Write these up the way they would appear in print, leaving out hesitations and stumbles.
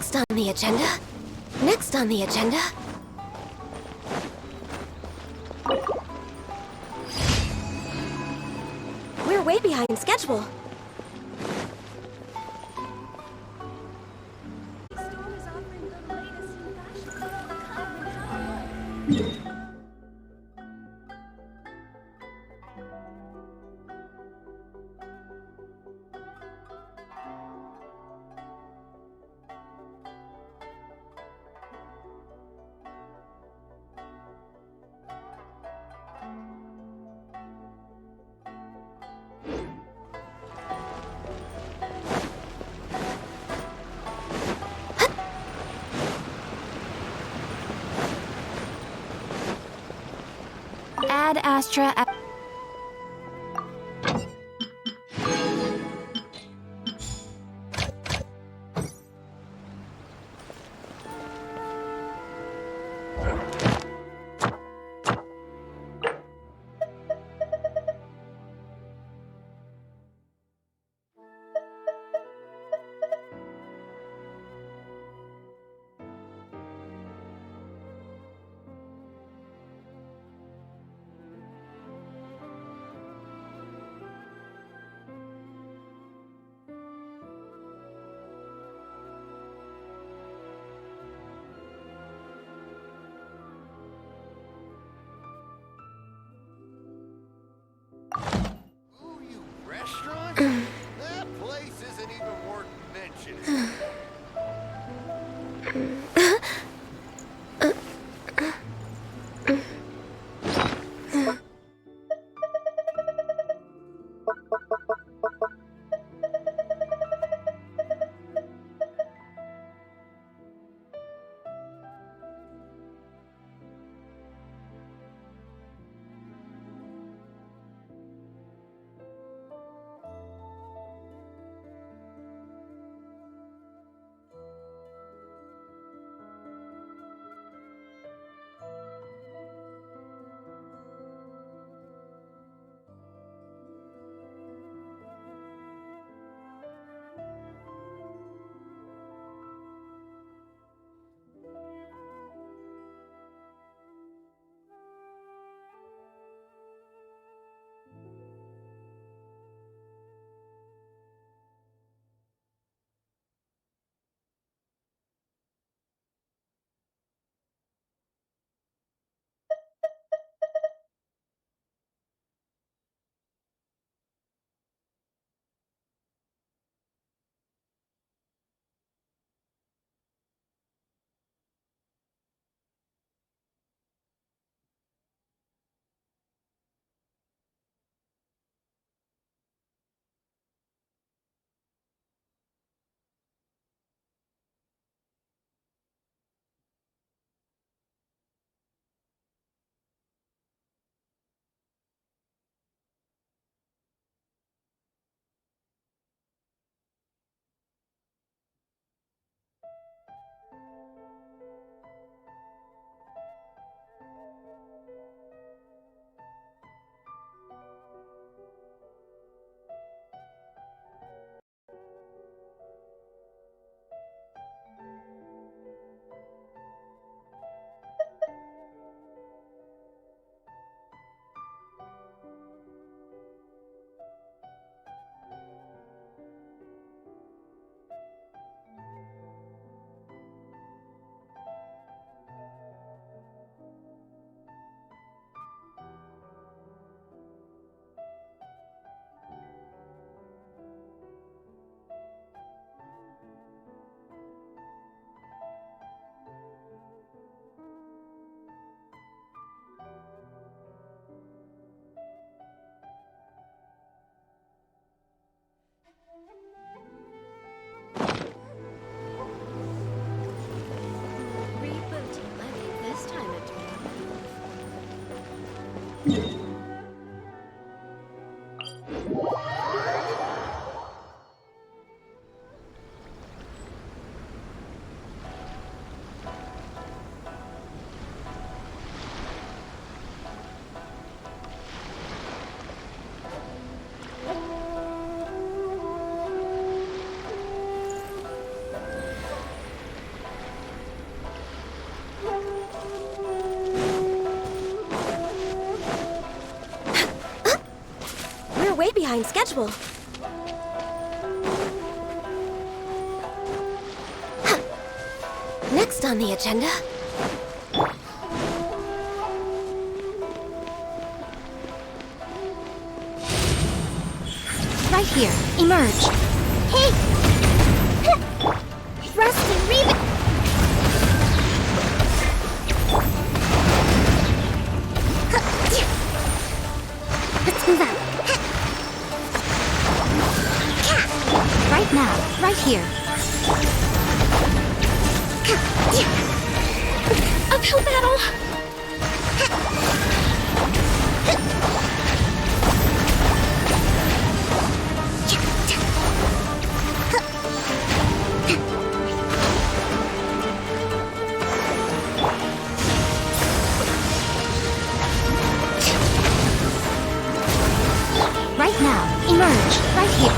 Next on the agenda. Next on the agenda. We're way behind schedule. Ad Astra. Ooh, you restaurant? That place isn't even worth mentioning. behind schedule. Huh. Next on the agenda... Right here. Emerge. Hey! Thrust and read. Let's move out. Right now. Right here. Uphill battle. Right now, emerge, right here.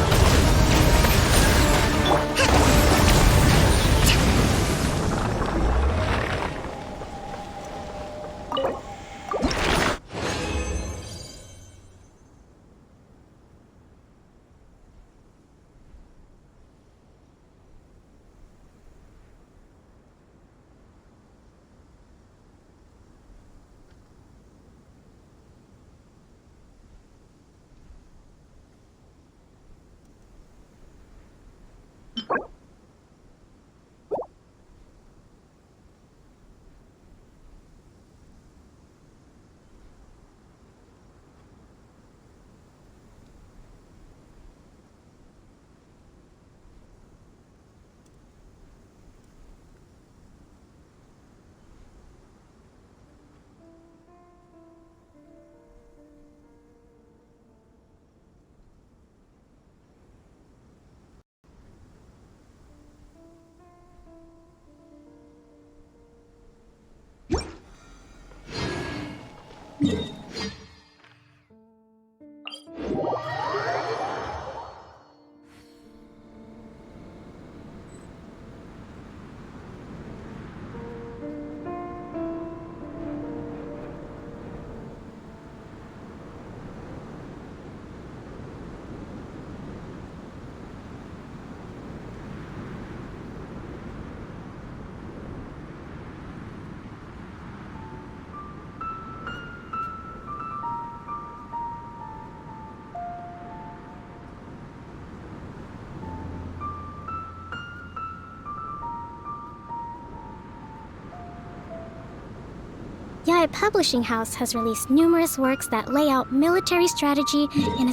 Yaya Publishing House has released numerous works that lay out military strategy in a...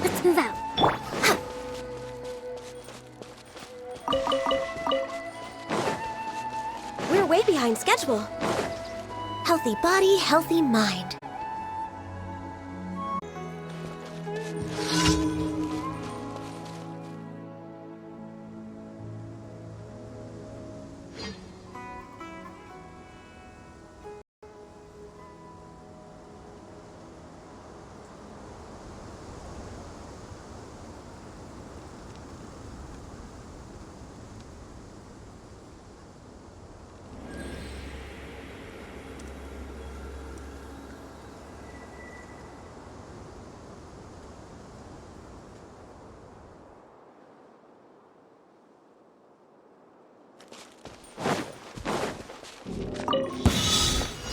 Let's move out. We're way behind schedule. Healthy body, healthy mind.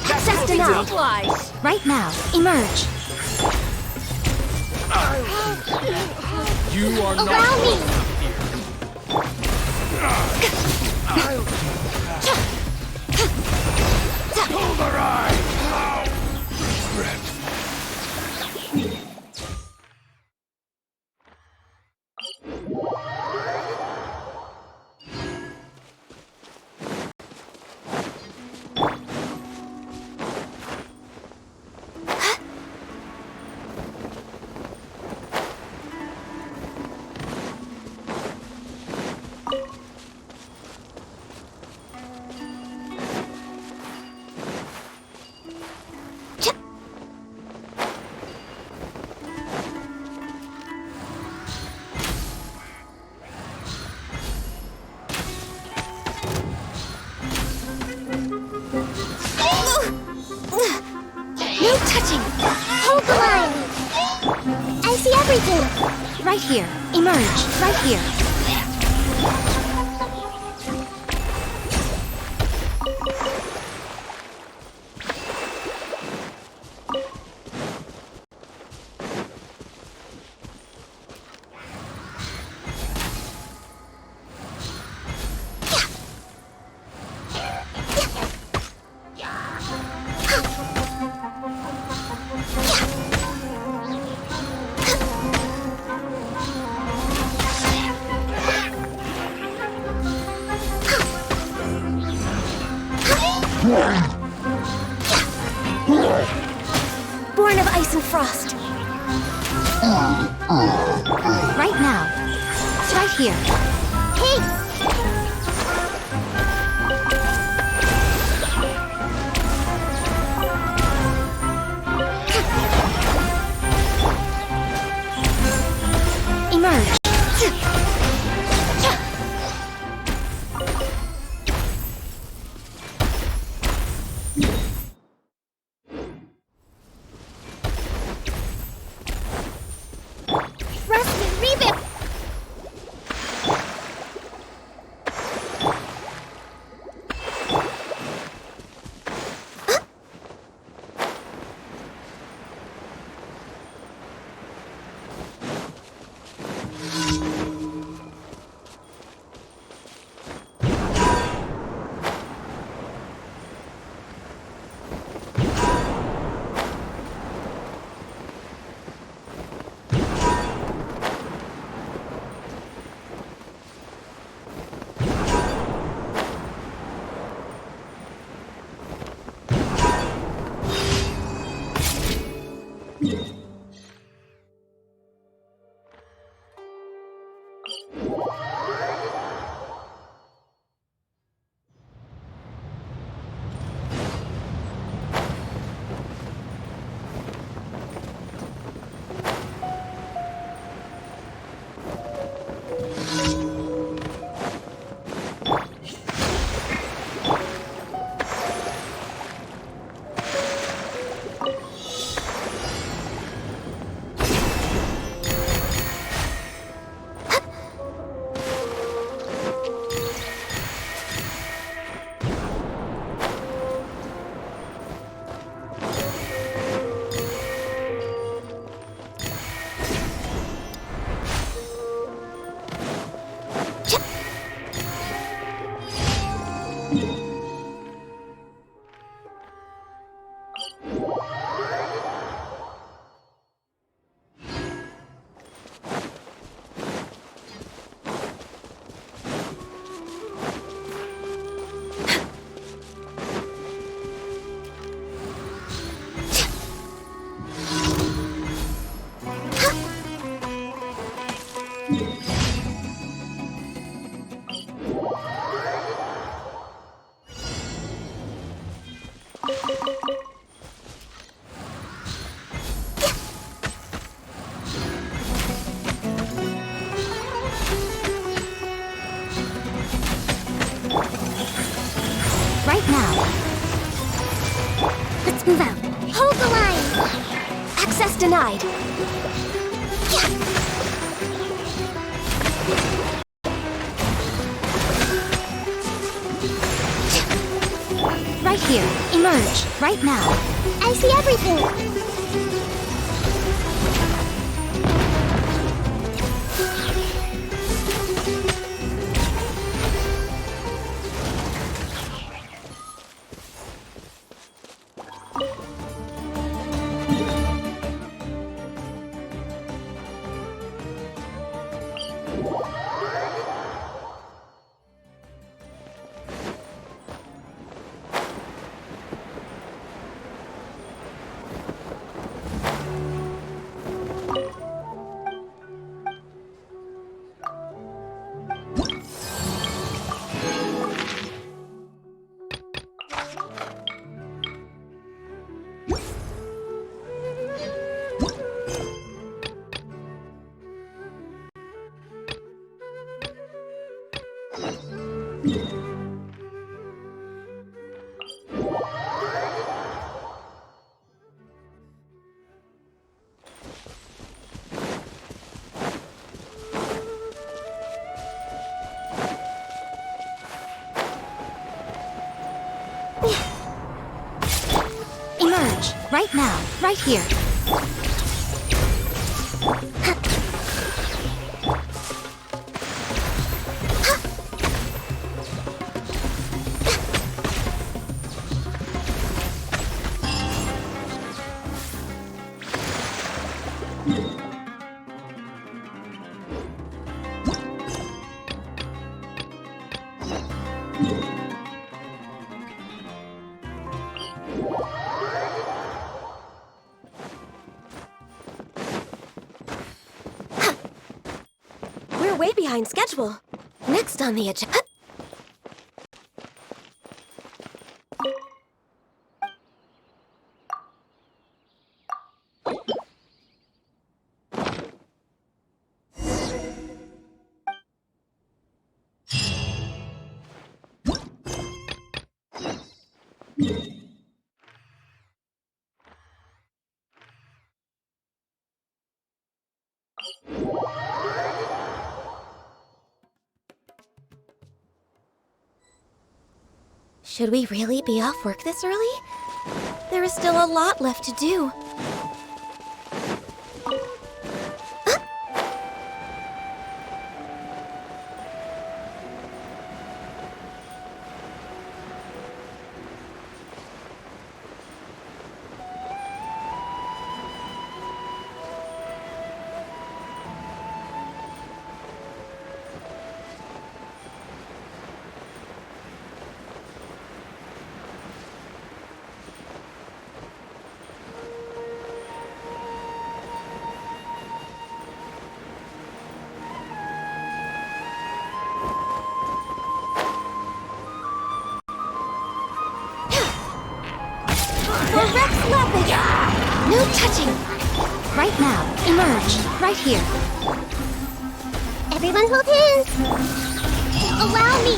Access denied. Right now, emerge. You are not Around me. Pull the ride! Touching! Hold the line! I see everything! Right here. Emerge. Right here. Born of ice and frost. Right now. It's right here. Hey! Emerge. Rusty, revamp! Right now. Let's move out. Hold the line! Access denied. Right here. Emerge. Right now. I see everything! Right now, right here. We're way behind schedule. Next on the agenda. Should we really be off work this early? There is still a lot left to do. No touching! Right now, emerge. Right here. Everyone hold hands! Allow me!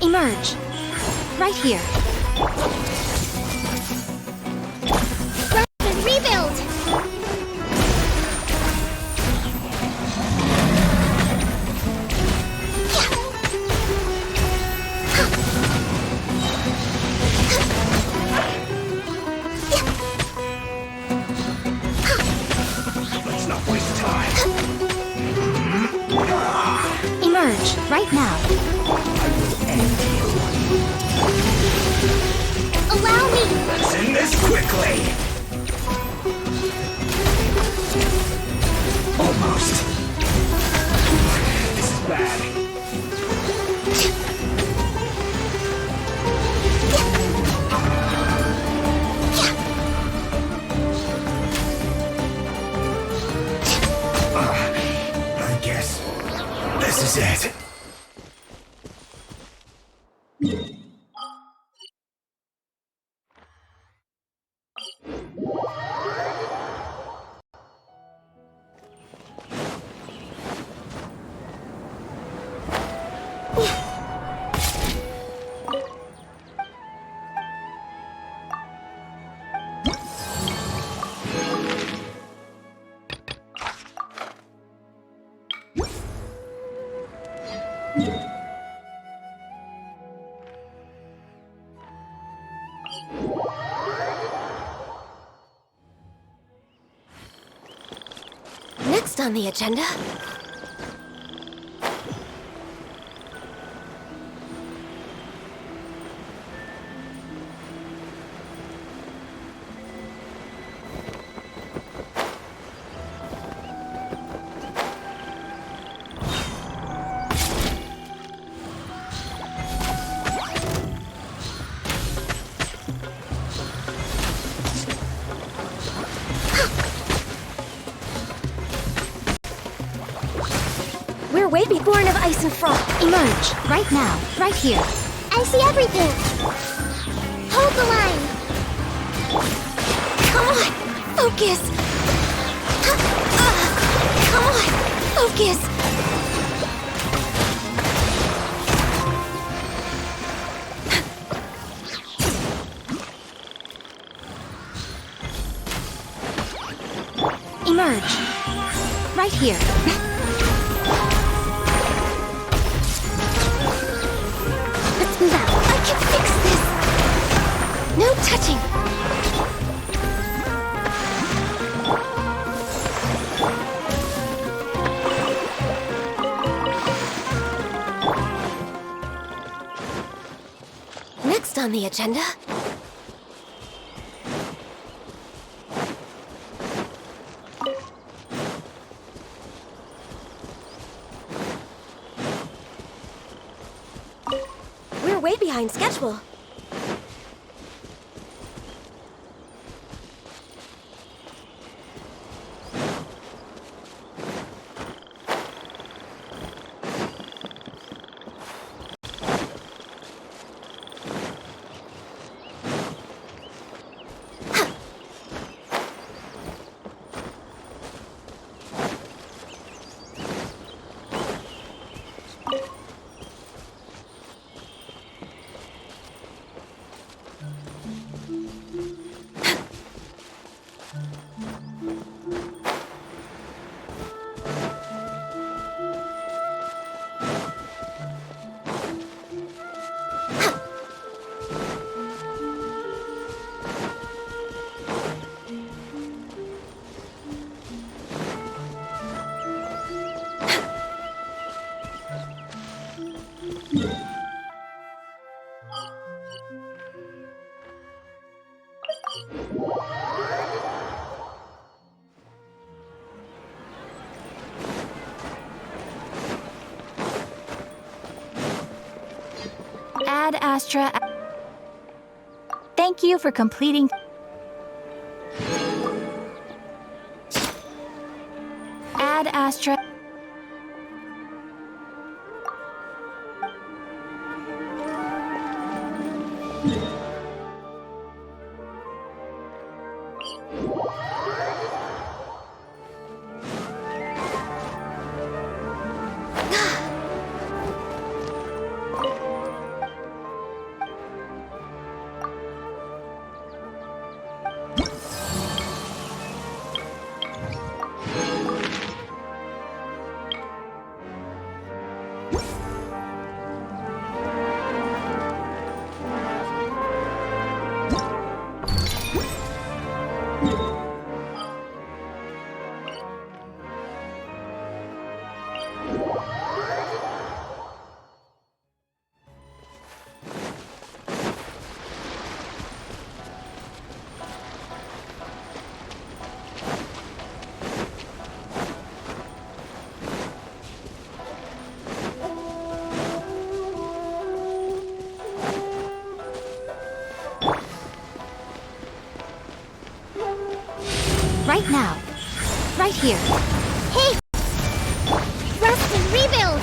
Emerge. Right here. And rebuild! Let's not waste time. Emerge. Right now. Allow me! Let's end this quickly. Almost. This is bad. I guess this is it. Next on the agenda. be born of ice and frost. Emerge, right now, right here. I see everything. Hold the line. Come on, focus. Come on, focus. Emerge, right here. Let's move out. I can fix this. No touching. Next on the agenda. We're way behind schedule. Ad Astra. Thank you for completing. Ad Astra. Right now, right here. Hey! Rust and rebuild!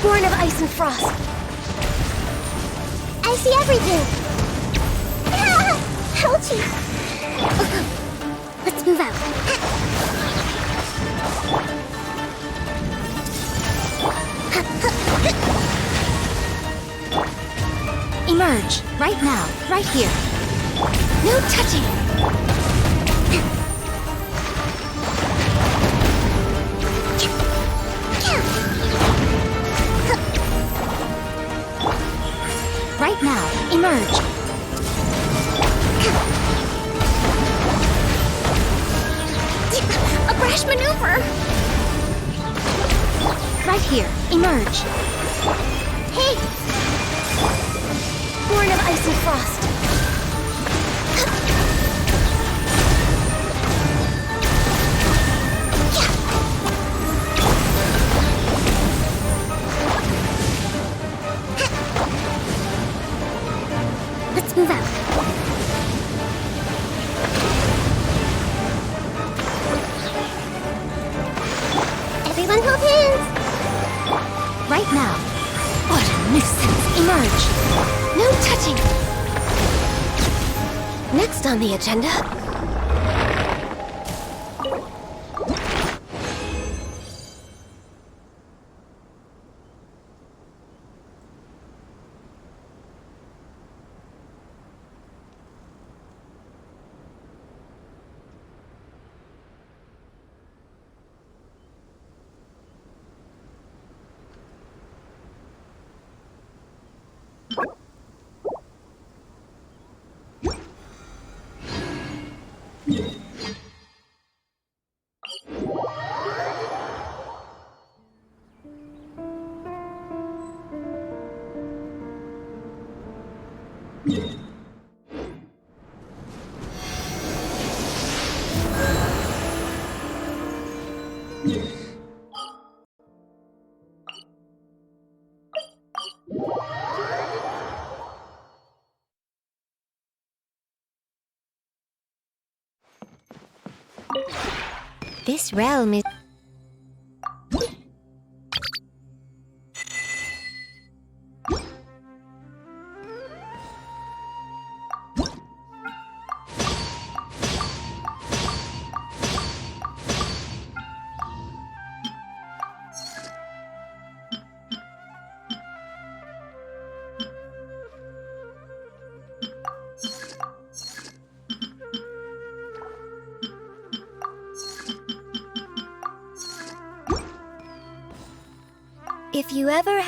Born of ice and frost. I see everything! Ah! Ouchie! Let's move out. Emerge, right now, right here. No touching. Right now, emerge. A brash maneuver! Right here, emerge. Hey! Born of ice and frost. Let's move out. Everyone hold hands! No touching! Next on the agenda... This realm is... If you ever...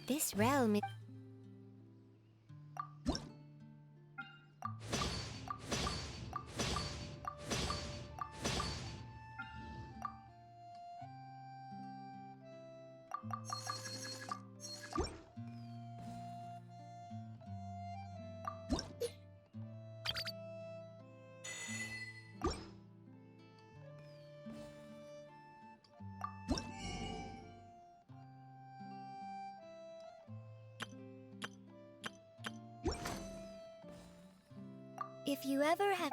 This realm is... If you ever have...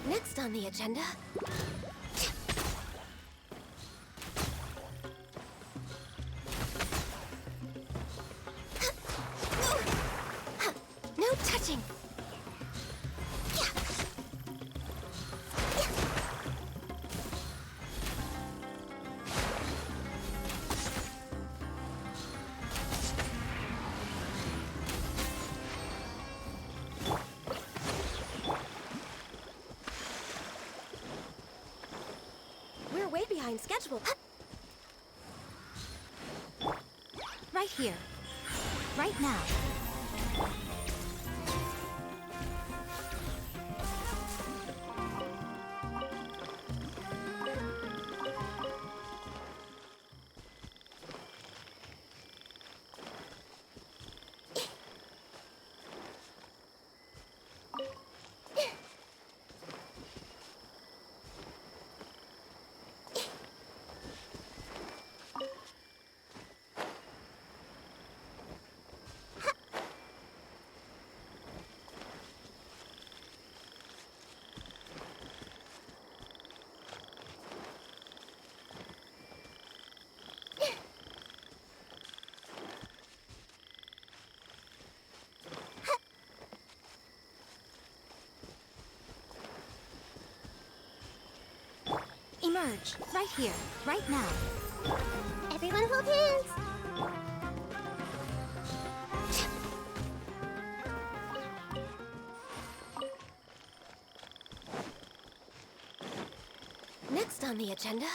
Next on the agenda... No touching! We're way behind schedule. Right here. Right now. Emerge. Right here. Right now. Everyone hold hands! Next on the agenda...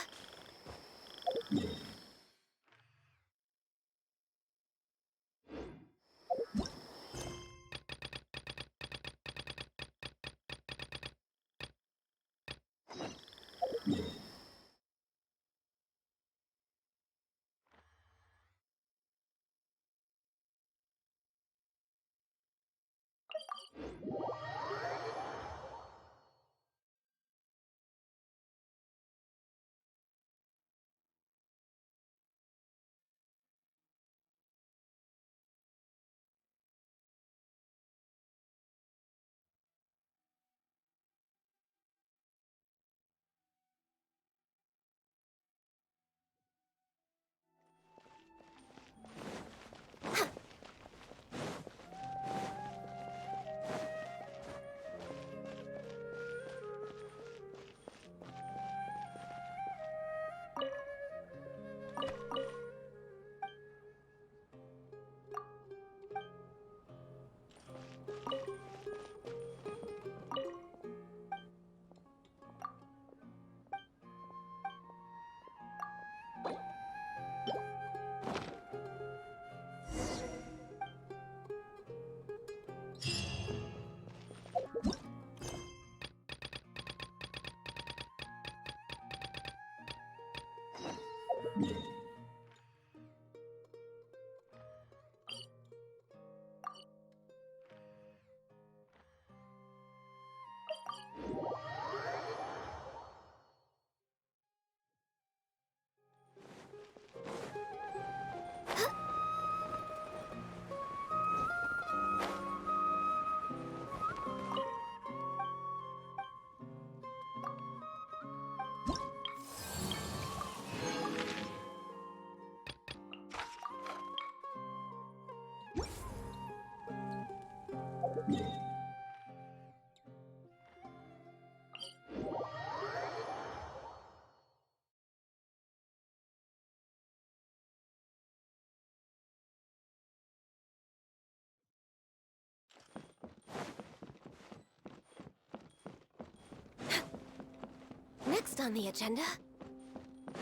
Next on the agenda,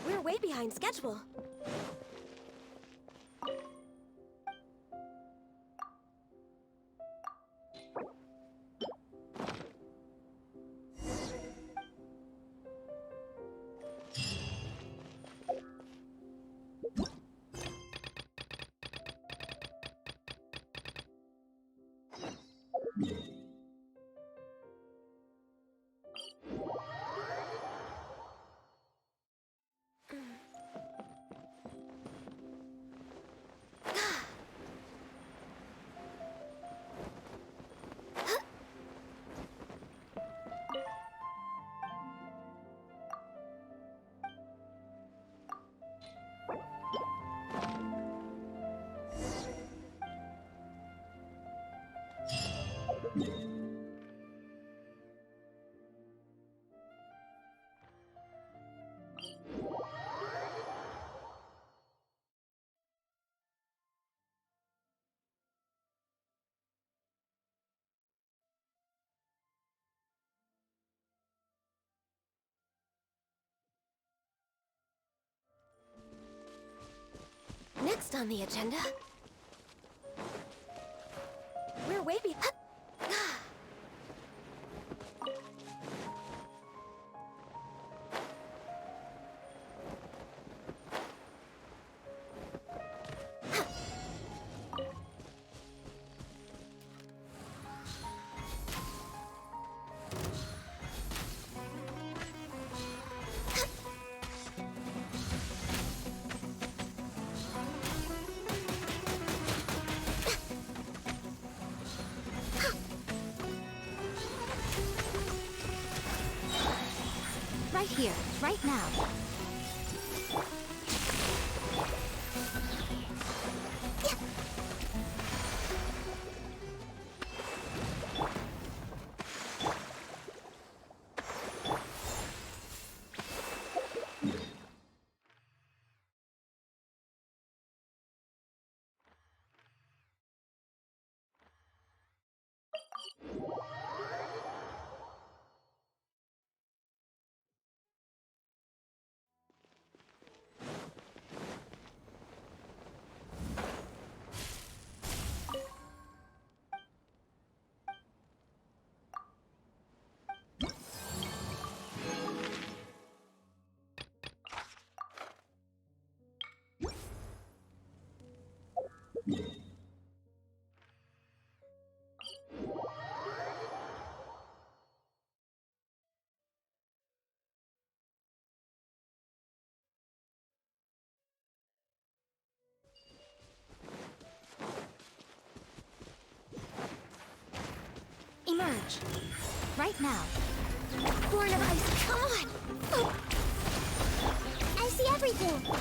we're way behind schedule. Next on the agenda, we're way behind. Right here, right now. Emerge. Right now. Born of ice, come on! I see everything.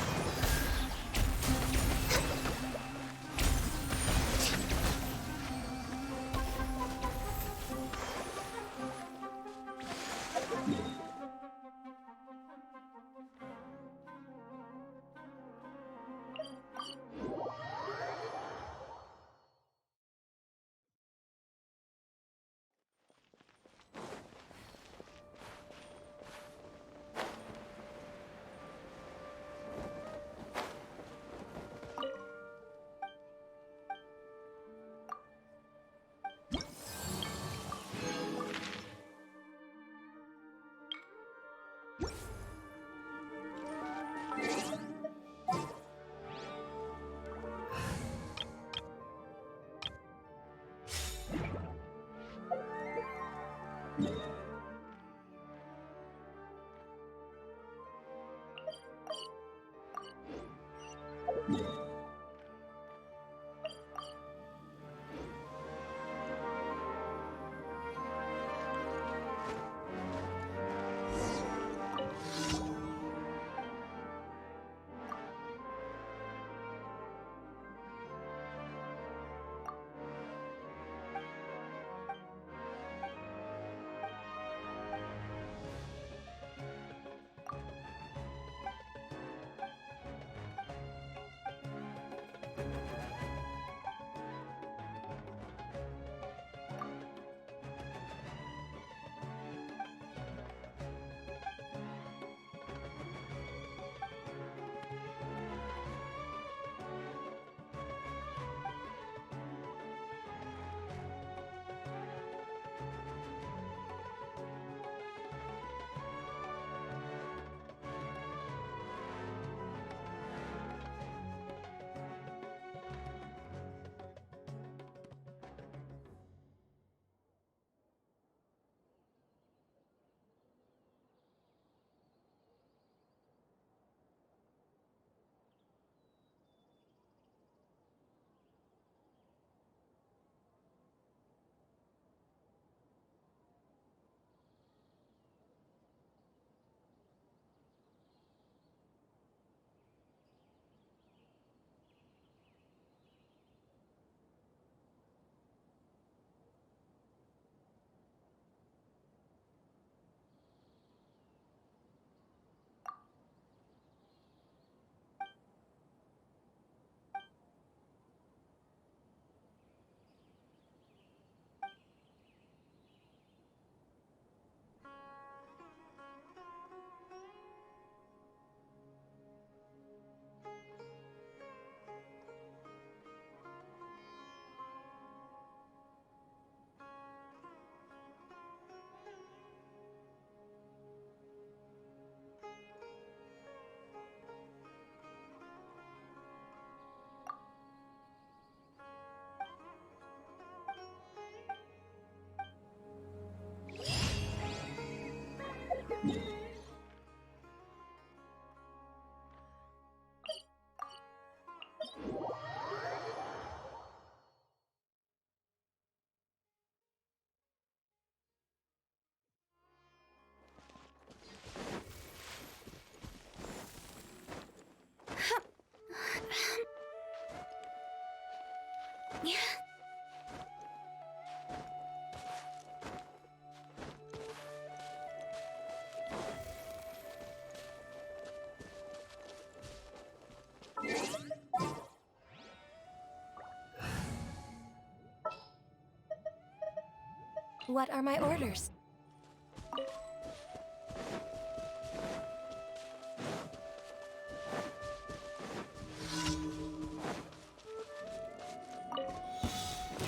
What are my orders?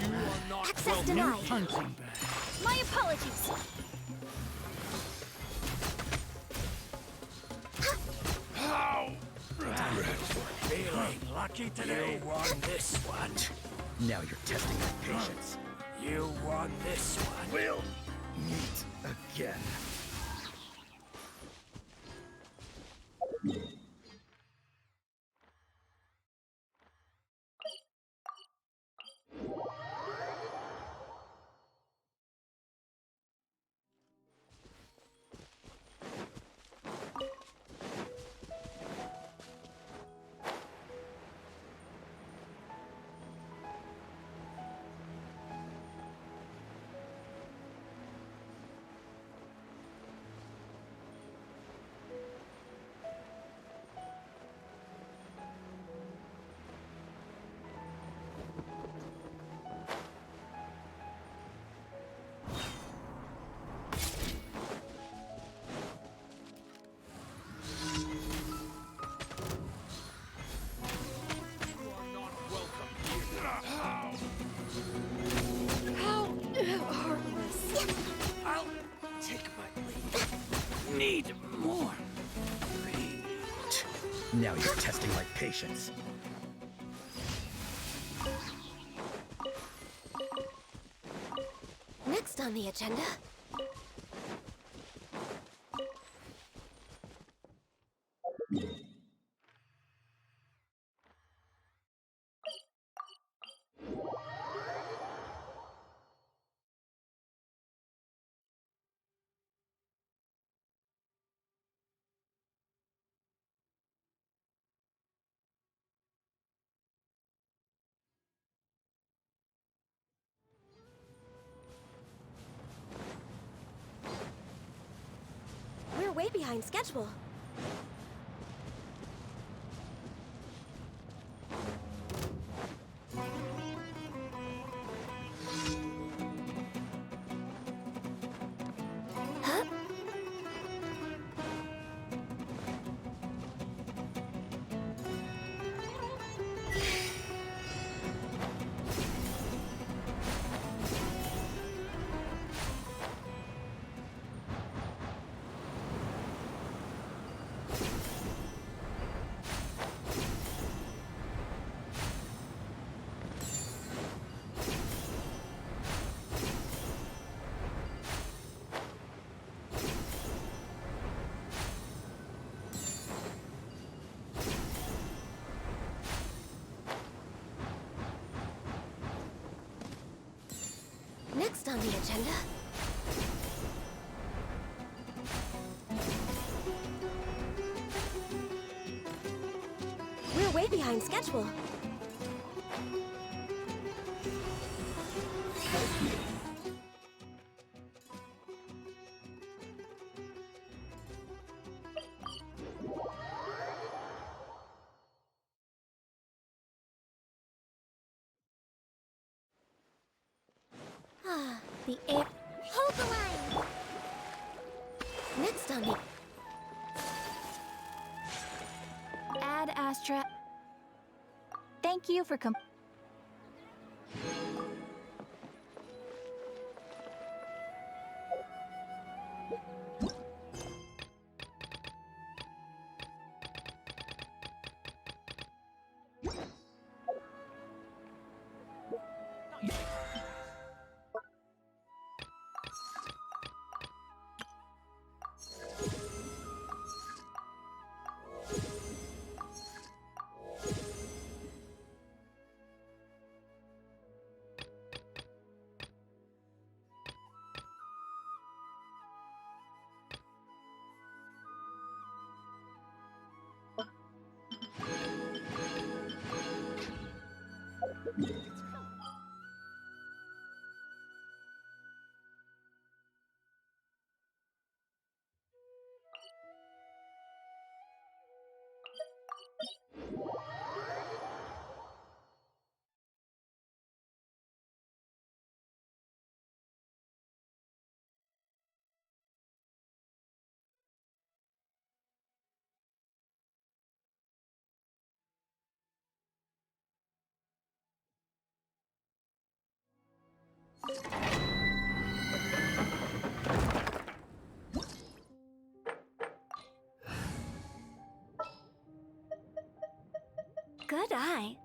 You are not Access denied. punching bag. My apologies. Feeling lucky today? You won this one. Now you're testing my patience. You won this one. We'll meet again. I'll take my leave. Need more. Great. Now you're testing my patience. Next on the agenda. We're way behind schedule. Huh? Next on the agenda. We're way behind schedule. Ah, the air. Hold the line! Next on the. Ad Astra. Thank you for Good eye.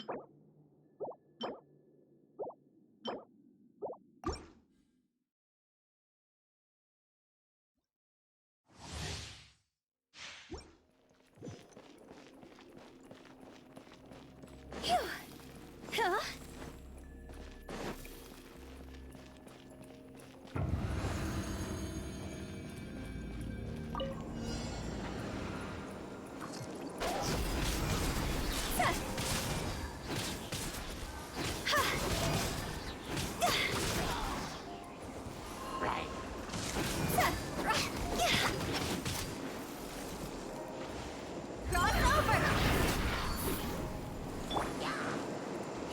Phew. Huh?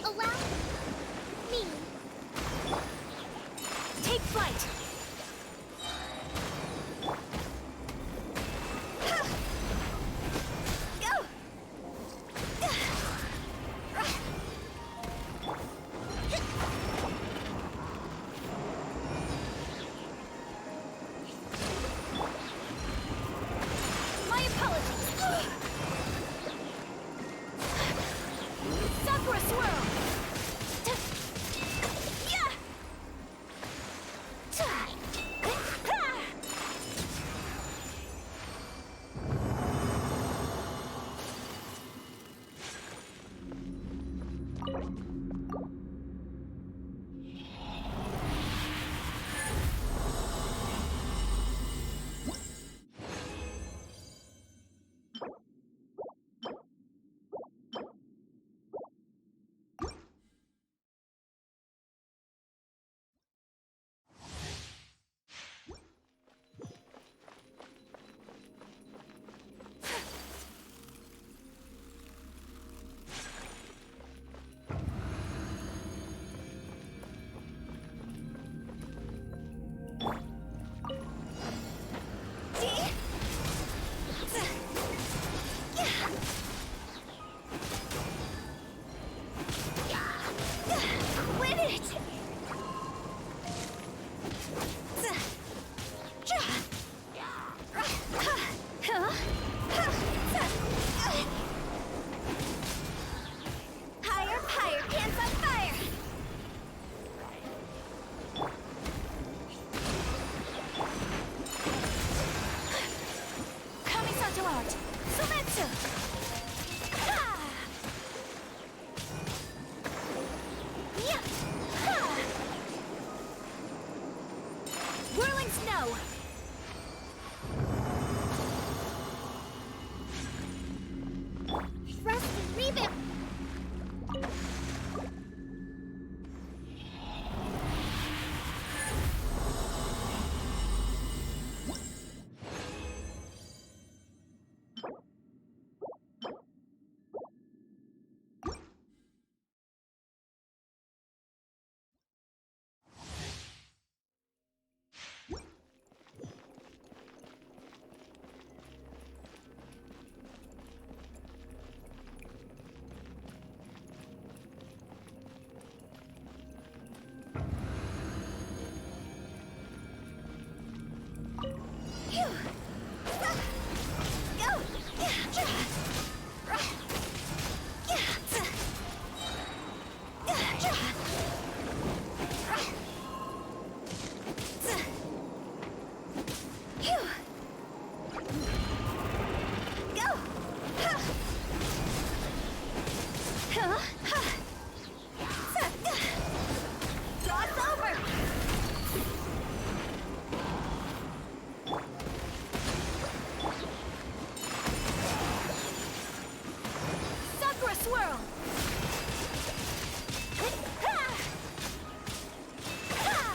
Allow me. Take flight! Go! My apologies! Sakura swirl! Yeah! Win it! Higher, higher, pants on fire! Kamisato out! Sumetsu! Ha! Yeah! Ha! Whirling snow! Thrust and rebound. Phew! Go! Phew! Go! Huh? Cross over! Sakura swirl! Ha! Ha!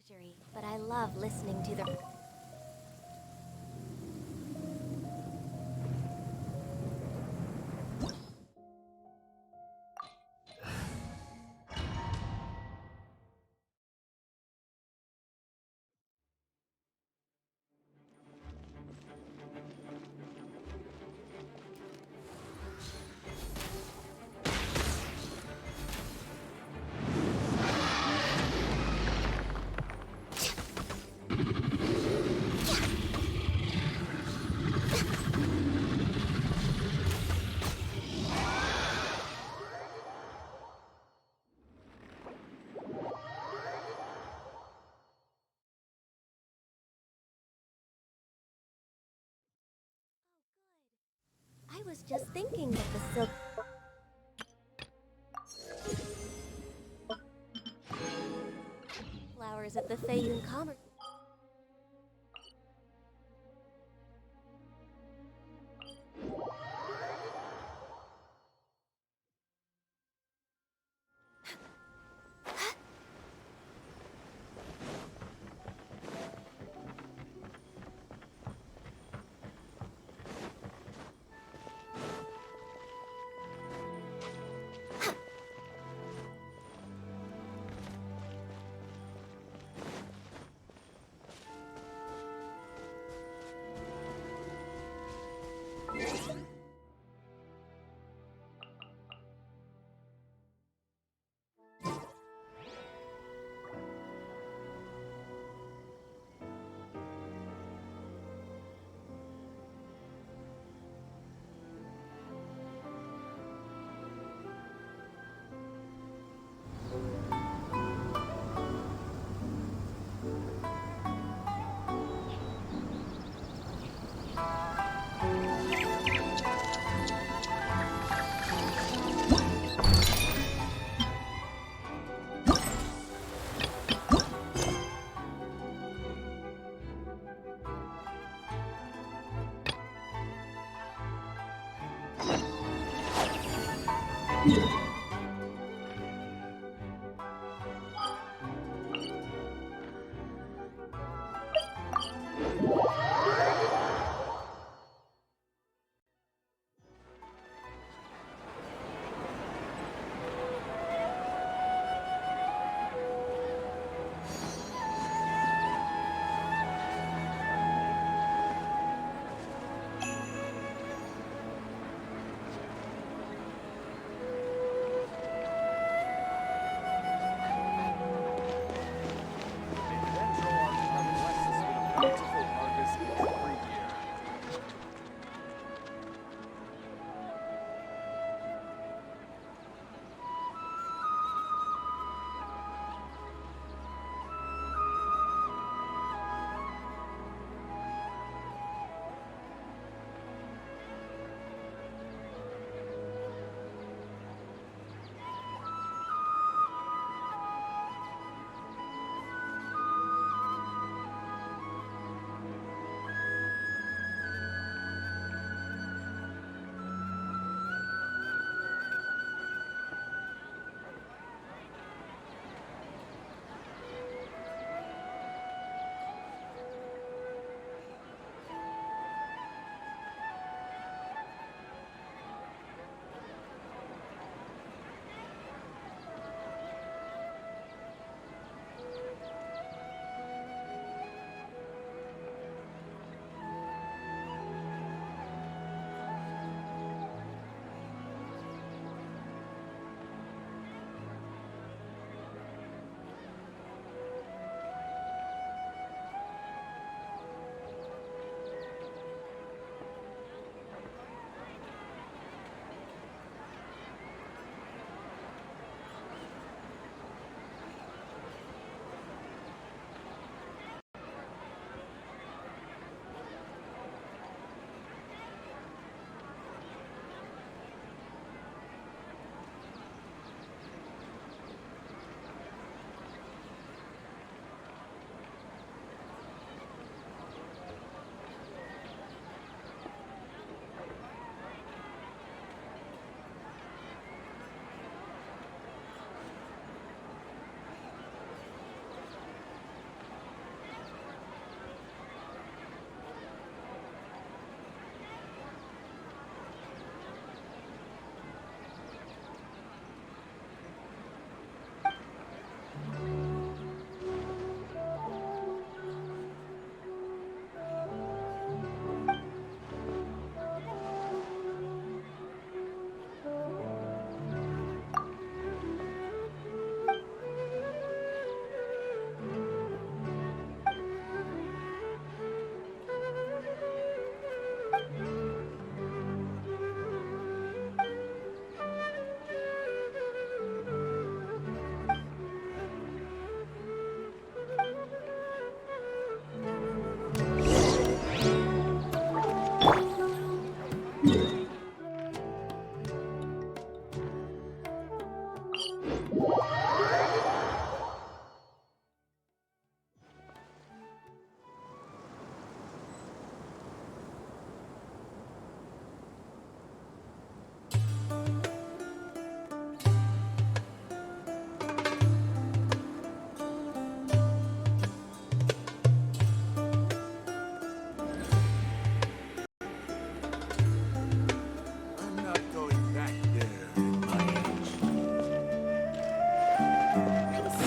Luxury, but I love listening to the... I was just thinking that the silk... flowers at the Fayoum Commerce...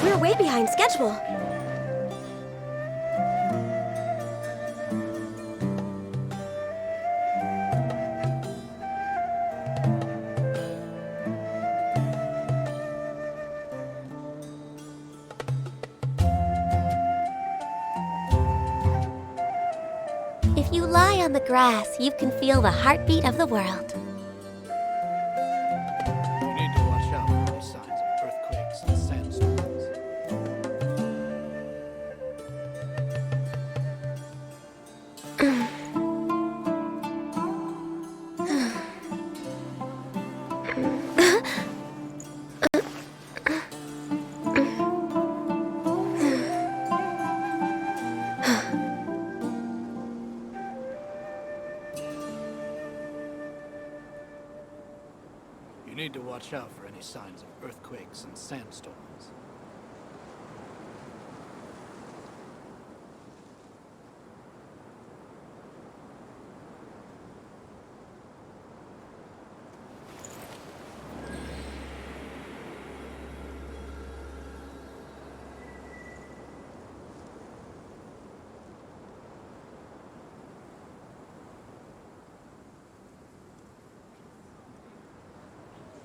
We're way behind schedule. If you lie on the grass, you can feel the heartbeat of the world. You need to watch out for any signs of earthquakes and sandstorms. You need to watch out for any signs of earthquakes and sandstorms.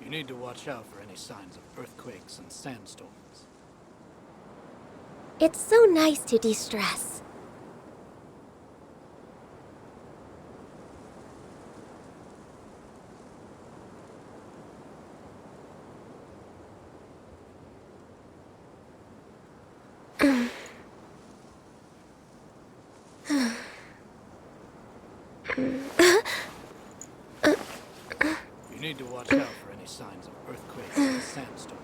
You need to watch out for any signs of earthquakes and sandstorms. It's so nice to de-stress. You need to watch out for any signs of earthquakes and sandstorms.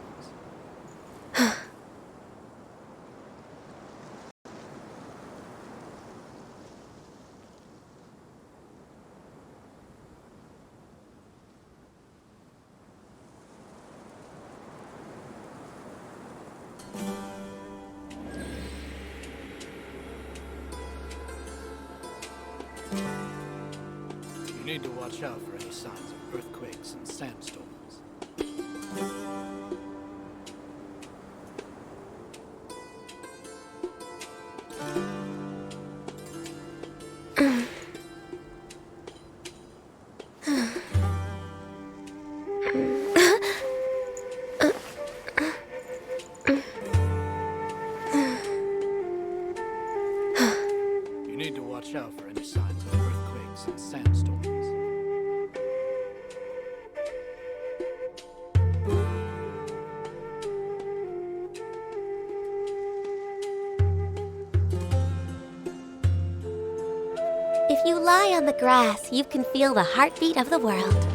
You need to watch out for any signs of earthquakes and sandstorms. You need to watch out for any signs of earthquakes and sandstorms. If you lie on the grass, you can feel the heartbeat of the world.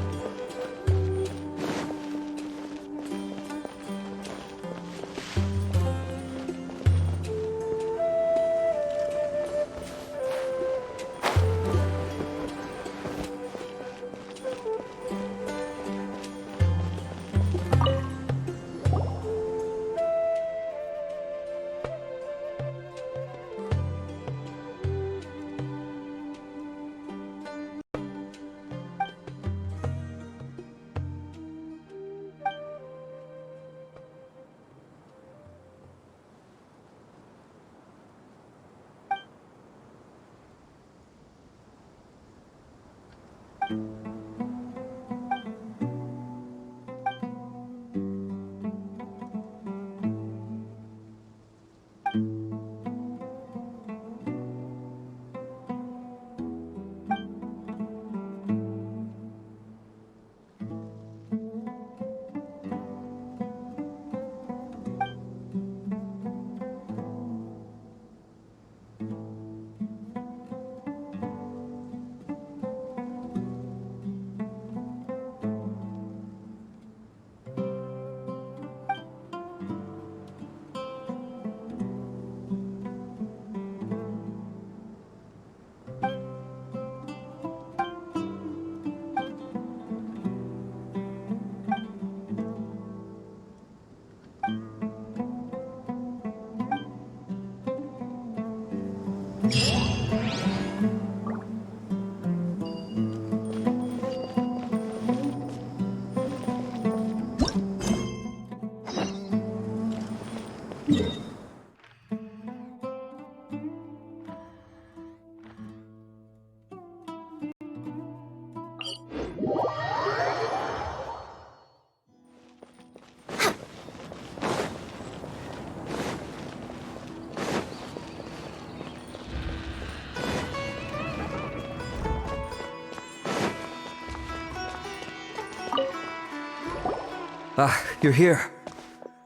Ah, you're here.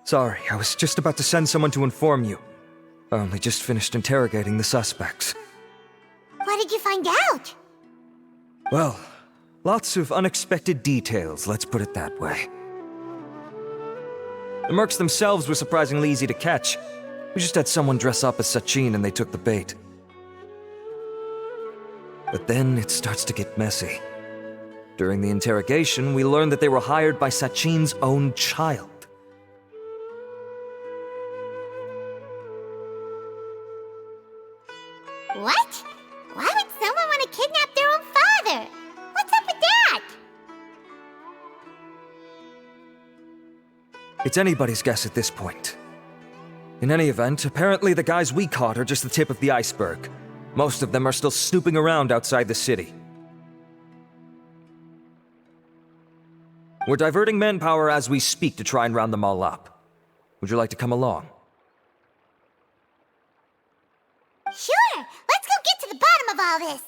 Sorry, I was just about to send someone to inform you. I only just finished interrogating the suspects. What did you find out? Well, lots of unexpected details, let's put it that way. The mercs themselves were surprisingly easy to catch. We just had someone dress up as Sachin and they took the bait. But then it starts to get messy. During the interrogation, we learned that they were hired by Sachin's own child. What? Why would someone want to kidnap their own father? What's up with that? It's anybody's guess at this point. In any event, apparently the guys we caught are just the tip of the iceberg. Most of them are still snooping around outside the city. We're diverting manpower as we speak to try and round them all up. Would you like to come along? Sure, let's go get to the bottom of all this.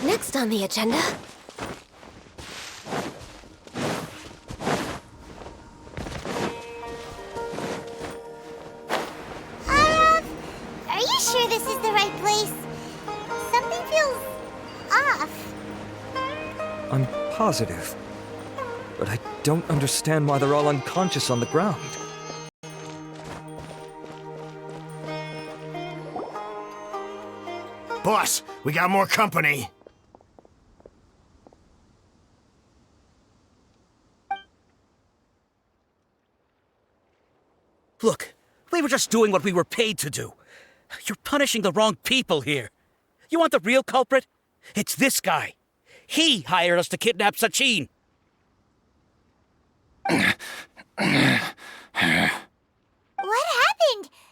Next on the agenda. Are you sure this is the right place? Something feels off. I'm positive. But I don't understand why they're all unconscious on the ground. Boss, we got more company. Look, we were just doing what we were paid to do. You're punishing the wrong people here. You want the real culprit? It's this guy. He hired us to kidnap Sachin. What happened?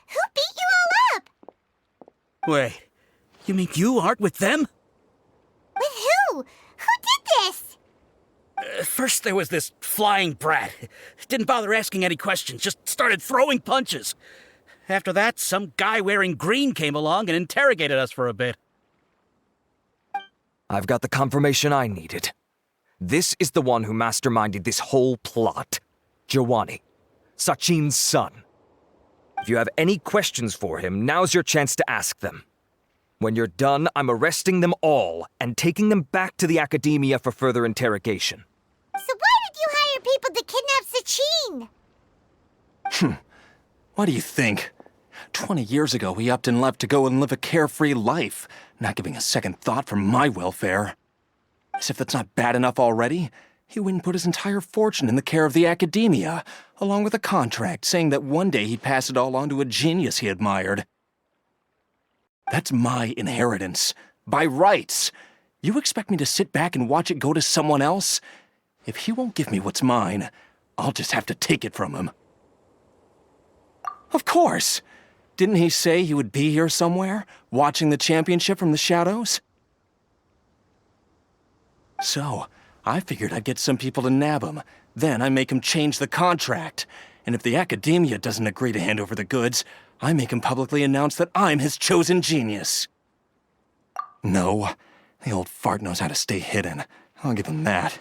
Who beat you all up? Wait, you mean you aren't with them? With who? Who did this? First there was this flying brat. Didn't bother asking any questions, just started throwing punches. After that, some guy wearing green came along and interrogated us for a bit. I've got the confirmation I needed. This is the one who masterminded this whole plot. Jawani, Sachin's son. If you have any questions for him, now's your chance to ask them. When you're done, I'm arresting them all and taking them back to the academia for further interrogation. So why did you hire people to kidnap Sachin? What do you think? 20 years ago, he upped and left to go and live a carefree life, not giving a second thought for my welfare. As if that's not bad enough already, he went and put his entire fortune in the care of the academia, along with a contract saying that one day he'd pass it all on to a genius he admired. That's my inheritance, by rights. You expect me to sit back and watch it go to someone else? If he won't give me what's mine, I'll just have to take it from him. Of course! Didn't he say he would be here somewhere, watching the championship from the shadows? So, I figured I'd get some people to nab him. Then I make him change the contract. And if the academia doesn't agree to hand over the goods, I make him publicly announce that I'm his chosen genius. No, the old fart knows how to stay hidden. I'll give him that.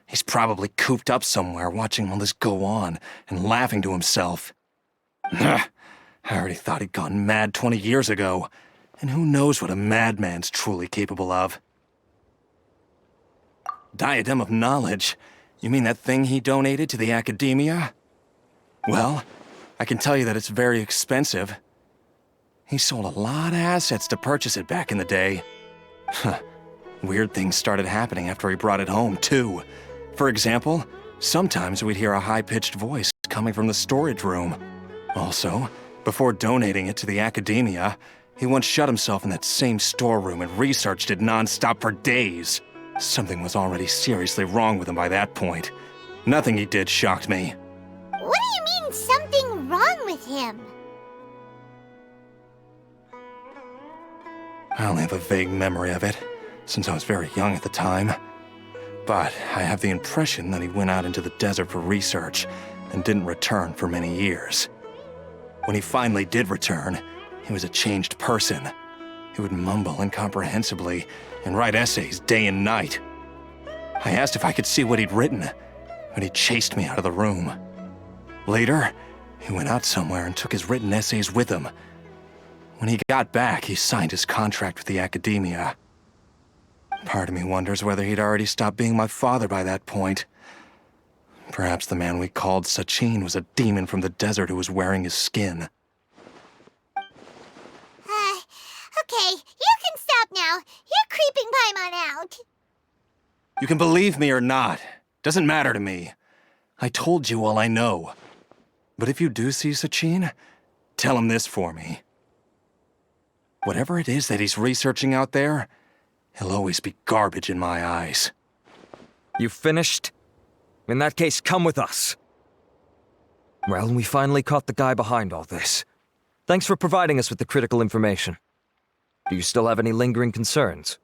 He's probably cooped up somewhere watching all this go on and laughing to himself. I already thought he'd gone mad 20 years ago. And who knows what a madman's truly capable of. Diadem of knowledge? You mean that thing he donated to the academia? Well, I can tell you that it's very expensive. He sold a lot of assets to purchase it back in the day. Huh. Weird things started happening after he brought it home, too. For example, sometimes we'd hear a high-pitched voice coming from the storage room. Also, before donating it to the academia, he once shut himself in that same storeroom and researched it non-stop for days. Something was already seriously wrong with him by that point. Nothing he did shocked me. What do you mean, something wrong with him? I only have a vague memory of it, since I was very young at the time. But I have the impression that he went out into the desert for research and didn't return for many years. When he finally did return, he was a changed person. He would mumble incomprehensibly and write essays day and night. I asked if I could see what he'd written, but he chased me out of the room. Later, he went out somewhere and took his written essays with him. When he got back, he signed his contract with the academia. Part of me wonders whether he'd already stopped being my father by that point. Perhaps the man we called Sachin was a demon from the desert who was wearing his skin. Okay, you can stop now. You're creeping Paimon out. You can believe me or not. Doesn't matter to me. I told you all I know. But if you do see Sachin, tell him this for me. Whatever it is that he's researching out there, he'll always be garbage in my eyes. You finished? In that case, come with us. Well, we finally caught the guy behind all this. Thanks for providing us with the critical information. Do you still have any lingering concerns?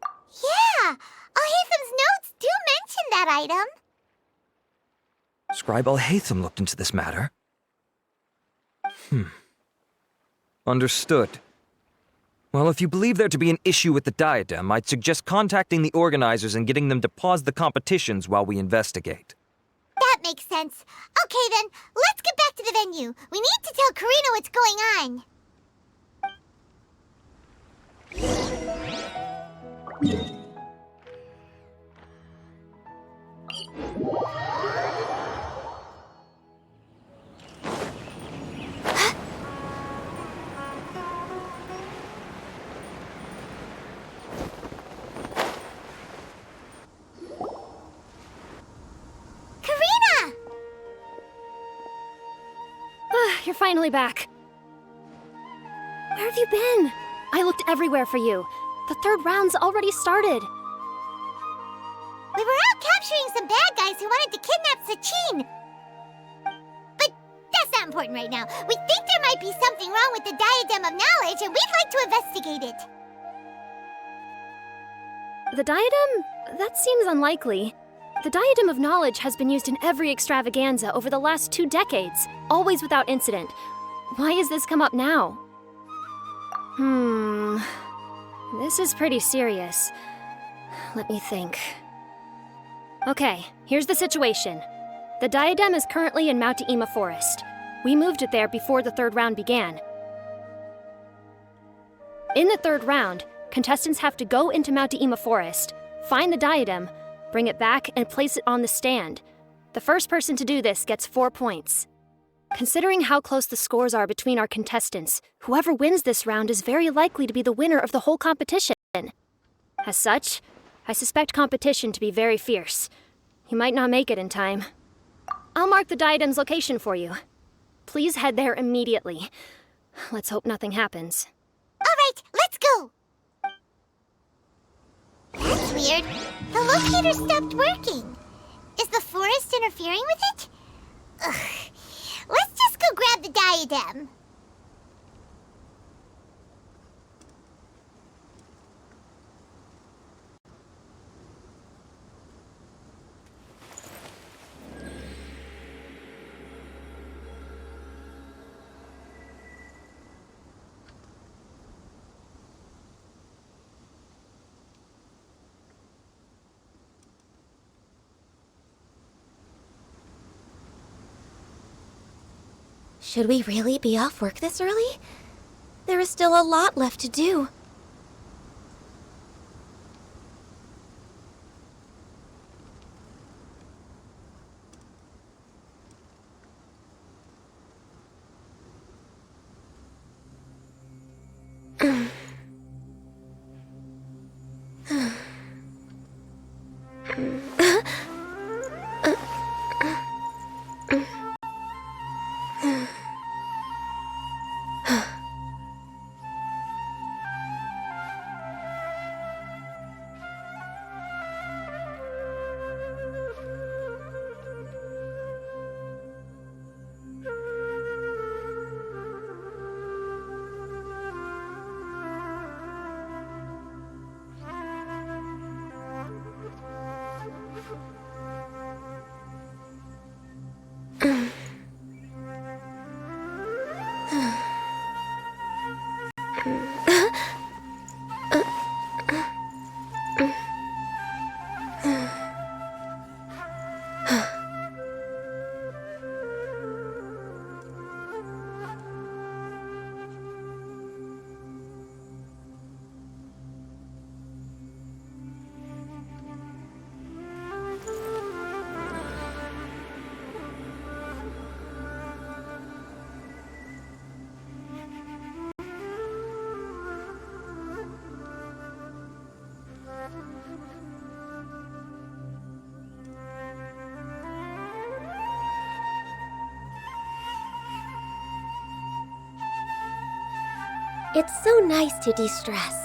Yeah, Al-Haytham's notes do mention that item. Scribe Al-Haytham looked into this matter. Understood. Well, if you believe there to be an issue with the diadem, I'd suggest contacting the organizers and getting them to pause the competitions while we investigate. That makes sense. Okay then, let's get back to the venue. We need to tell Karina what's going on. You're finally back. Where have you been? I looked everywhere for you. The third round's already started. We were out capturing some bad guys who wanted to kidnap Sachin. But that's not important right now. We think there might be something wrong with the Diadem of Knowledge, and we'd like to investigate it. The diadem? That seems unlikely. The Diadem of Knowledge has been used in every extravaganza over the last 2 decades, always without incident. Why has this come up now? This is pretty serious. Let me think. Okay, here's the situation. The diadem is currently in Mount Ima Forest. We moved it there before the third round began. In the third round, contestants have to go into Mount Ima Forest, find the diadem, bring it back, and place it on the stand. The first person to do this gets 4 points. Considering how close the scores are between our contestants, whoever wins this round is very likely to be the winner of the whole competition. As such, I suspect competition to be very fierce. You might not make it in time. I'll mark the diadem's location for you. Please head there immediately. Let's hope nothing happens. All right, let's go. That's weird. The locator stopped working. Is the forest interfering with it? Ugh. Let's just go grab the diadem. Should we really be off work this early? There is still a lot left to do. It's so nice to de-stress.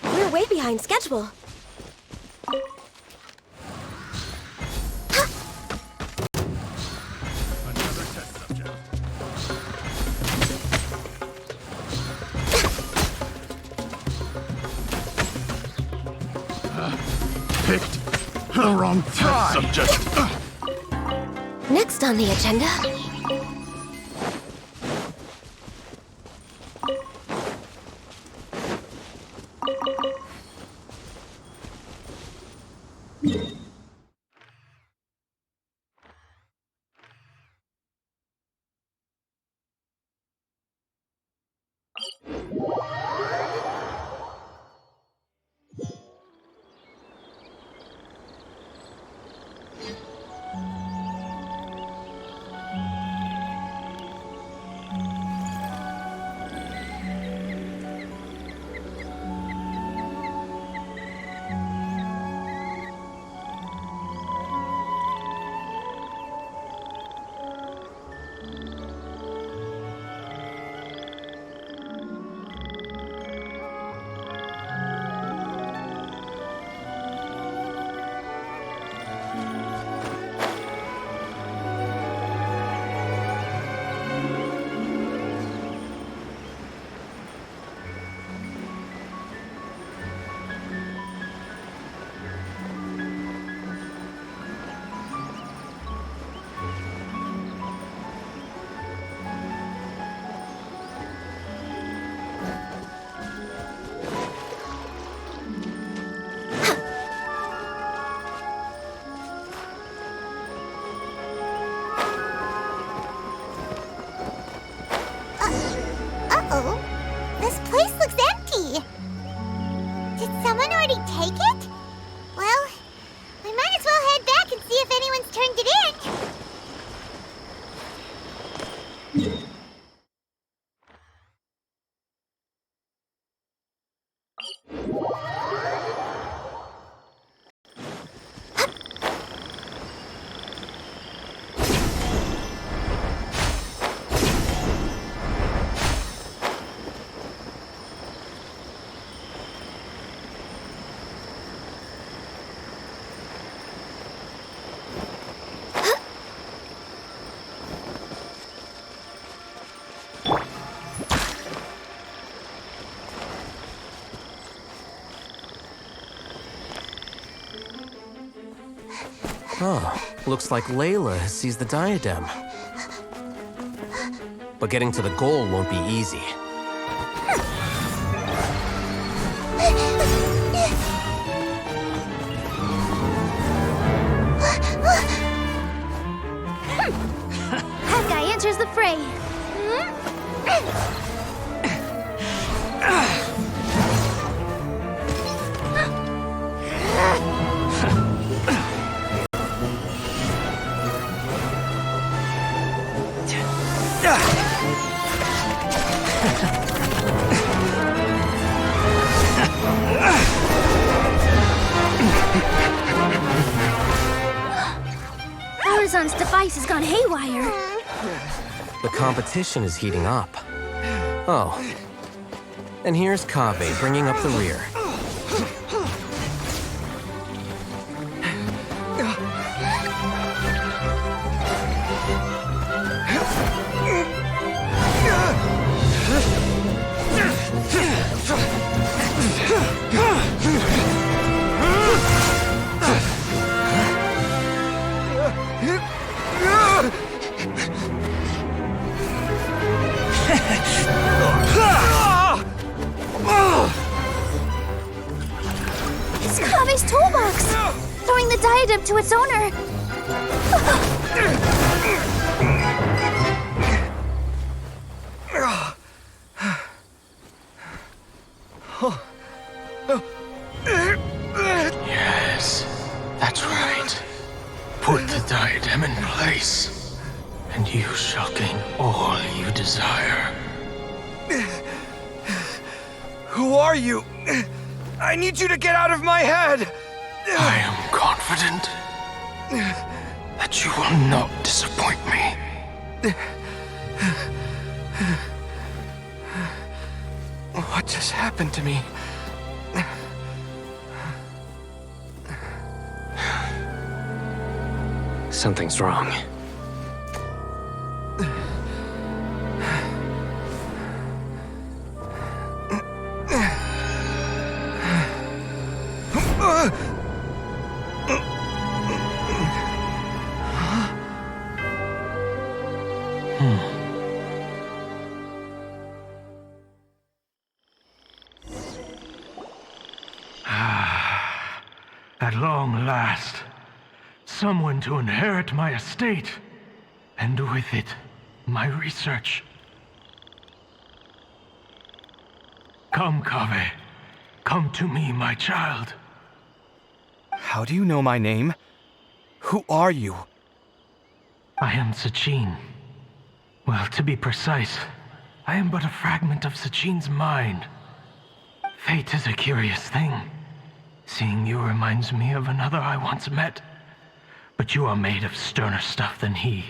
We're way behind schedule. Another test subject. Picked the wrong test subject. Next on the agenda. Uh-oh. This place looks empty. Did someone already take it? Well, we might as well head back and see if anyone's turned it in. Oh, looks like Layla has seized the diadem. But getting to the goal won't be easy. That guy enters the fray. Horizon's device has gone haywire. The competition is heating up. Oh. And here's Kaveh bringing up the rear. It's Kaveh's toolbox! Throwing the diadem to its owner! Yes, that's right. Put the diadem in place, and you shall gain all you desire. Who are you? I need you to get out of my head! I am confident that you will not disappoint me. What just happened to me? Something's wrong. At long last, someone to inherit my estate, and with it, my research. Come, Kaveh. Come to me, my child. How do you know my name? Who are you? I am Sachin. Well, to be precise, I am but a fragment of Sachin's mind. Fate is a curious thing. Seeing you reminds me of another I once met. But you are made of sterner stuff than he,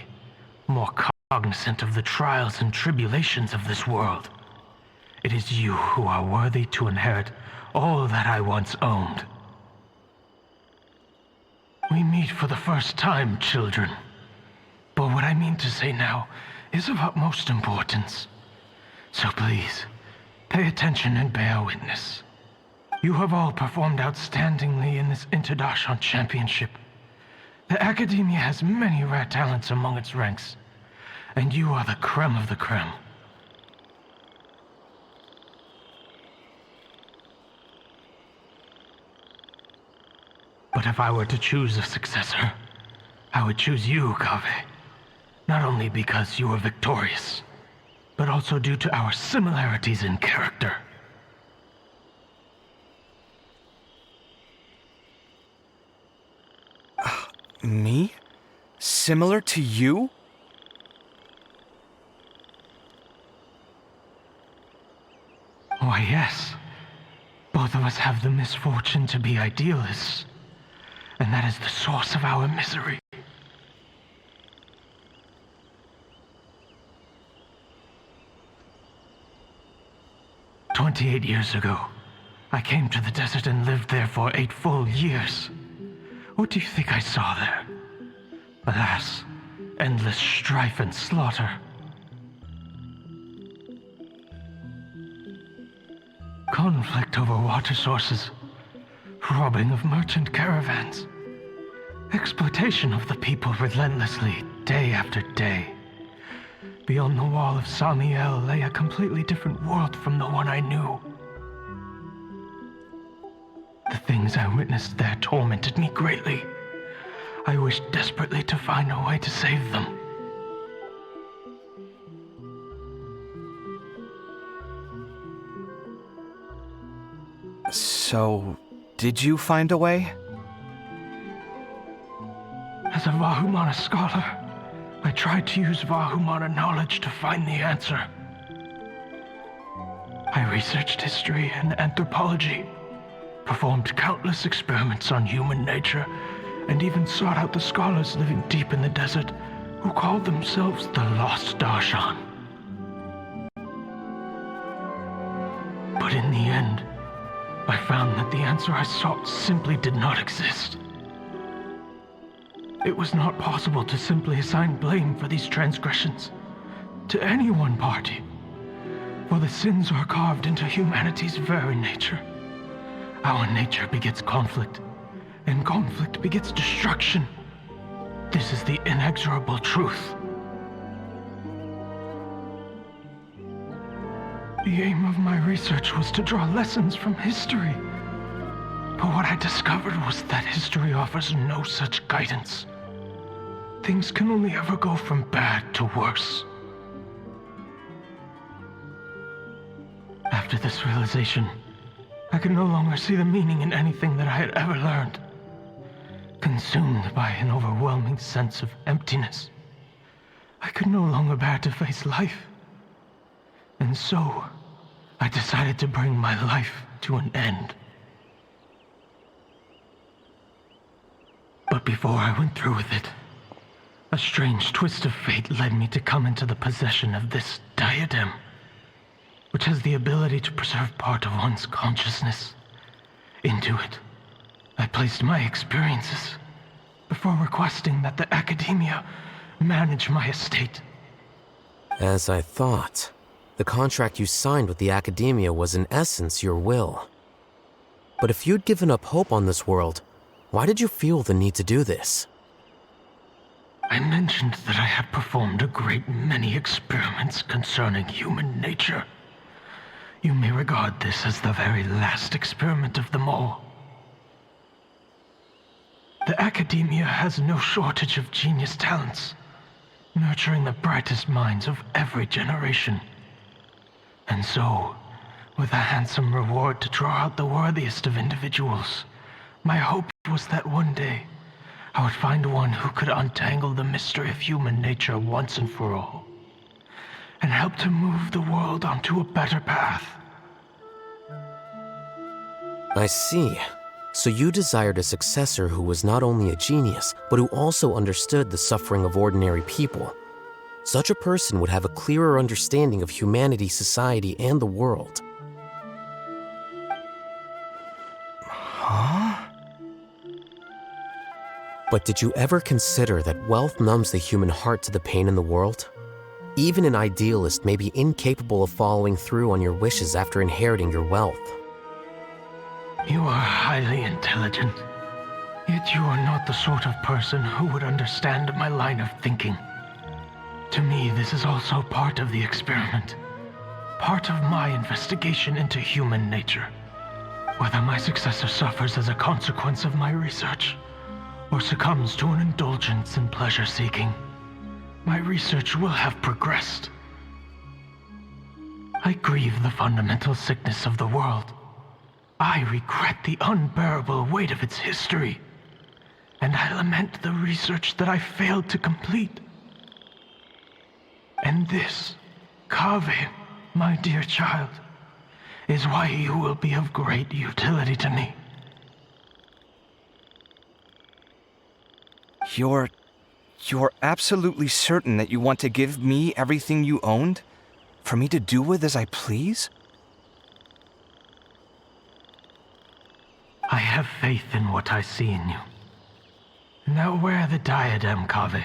more cognizant of the trials and tribulations of this world. It is you who are worthy to inherit all that I once owned. We meet for the first time, children. But what I mean to say now is of utmost importance. So please, pay attention and bear witness. You have all performed outstandingly in this Interdarshan Championship. The Academia has many rare talents among its ranks, and you are the creme of the creme. But if I were to choose a successor, I would choose you, Kaveh. Not only because you were victorious, but also due to our similarities in character. Me? Similar to you? Why, yes. Both of us have the misfortune to be idealists, and that is the source of our misery. "28 years ago, I came to the desert and lived there for 8 full years. What do you think I saw there? Alas, endless strife and slaughter. Conflict over water sources, robbing of merchant caravans, exploitation of the people relentlessly, day after day. Beyond the wall of Samiel lay a completely different world from the one I knew. The things I witnessed there tormented me greatly. I wished desperately to find a way to save them. So, did you find a way? As a Vahumana scholar, I tried to use Vahumana knowledge to find the answer. I researched history and anthropology, performed countless experiments on human nature, and even sought out the scholars living deep in the desert who called themselves the Lost Darshan. But in the end, I found that the answer I sought simply did not exist. It was not possible to simply assign blame for these transgressions to any one party, for the sins are carved into humanity's very nature. Our nature begets conflict, and conflict begets destruction. This is the inexorable truth. The aim of my research was to draw lessons from history. But what I discovered was that history offers no such guidance. Things can only ever go from bad to worse. After this realization, I could no longer see the meaning in anything that I had ever learned. Consumed by an overwhelming sense of emptiness, I could no longer bear to face life. And so, I decided to bring my life to an end. But before I went through with it, a strange twist of fate led me to come into the possession of this diadem, which has the ability to preserve part of one's consciousness. Into it, I placed my experiences before requesting that the academia manage my estate. As I thought, the contract you signed with the academia was in essence your will. But if you'd given up hope on this world, why did you feel the need to do this? I mentioned that I had performed a great many experiments concerning human nature. You may regard this as the very last experiment of them all. The academia has no shortage of genius talents, nurturing the brightest minds of every generation. And so, with a handsome reward to draw out the worthiest of individuals, my hope was that one day I would find one who could untangle the mystery of human nature once and for all, and help to move the world onto a better path. I see. So you desired a successor who was not only a genius, but who also understood the suffering of ordinary people. Such a person would have a clearer understanding of humanity, society, and the world. Huh? But did you ever consider that wealth numbs the human heart to the pain in the world? Even an idealist may be incapable of following through on your wishes after inheriting your wealth. You are highly intelligent, yet you are not the sort of person who would understand my line of thinking. To me, this is also part of the experiment, part of my investigation into human nature. Whether my successor suffers as a consequence of my research, or succumbs to an indulgence in pleasure-seeking, my research will have progressed. I grieve the fundamental sickness of the world. I regret the unbearable weight of its history, and I lament the research that I failed to complete. And this, Kaveh, my dear child, is why you will be of great utility to me. You're absolutely certain that you want to give me everything you owned? For me to do with as I please? I have faith in what I see in you. Now wear the diadem, Kaveh,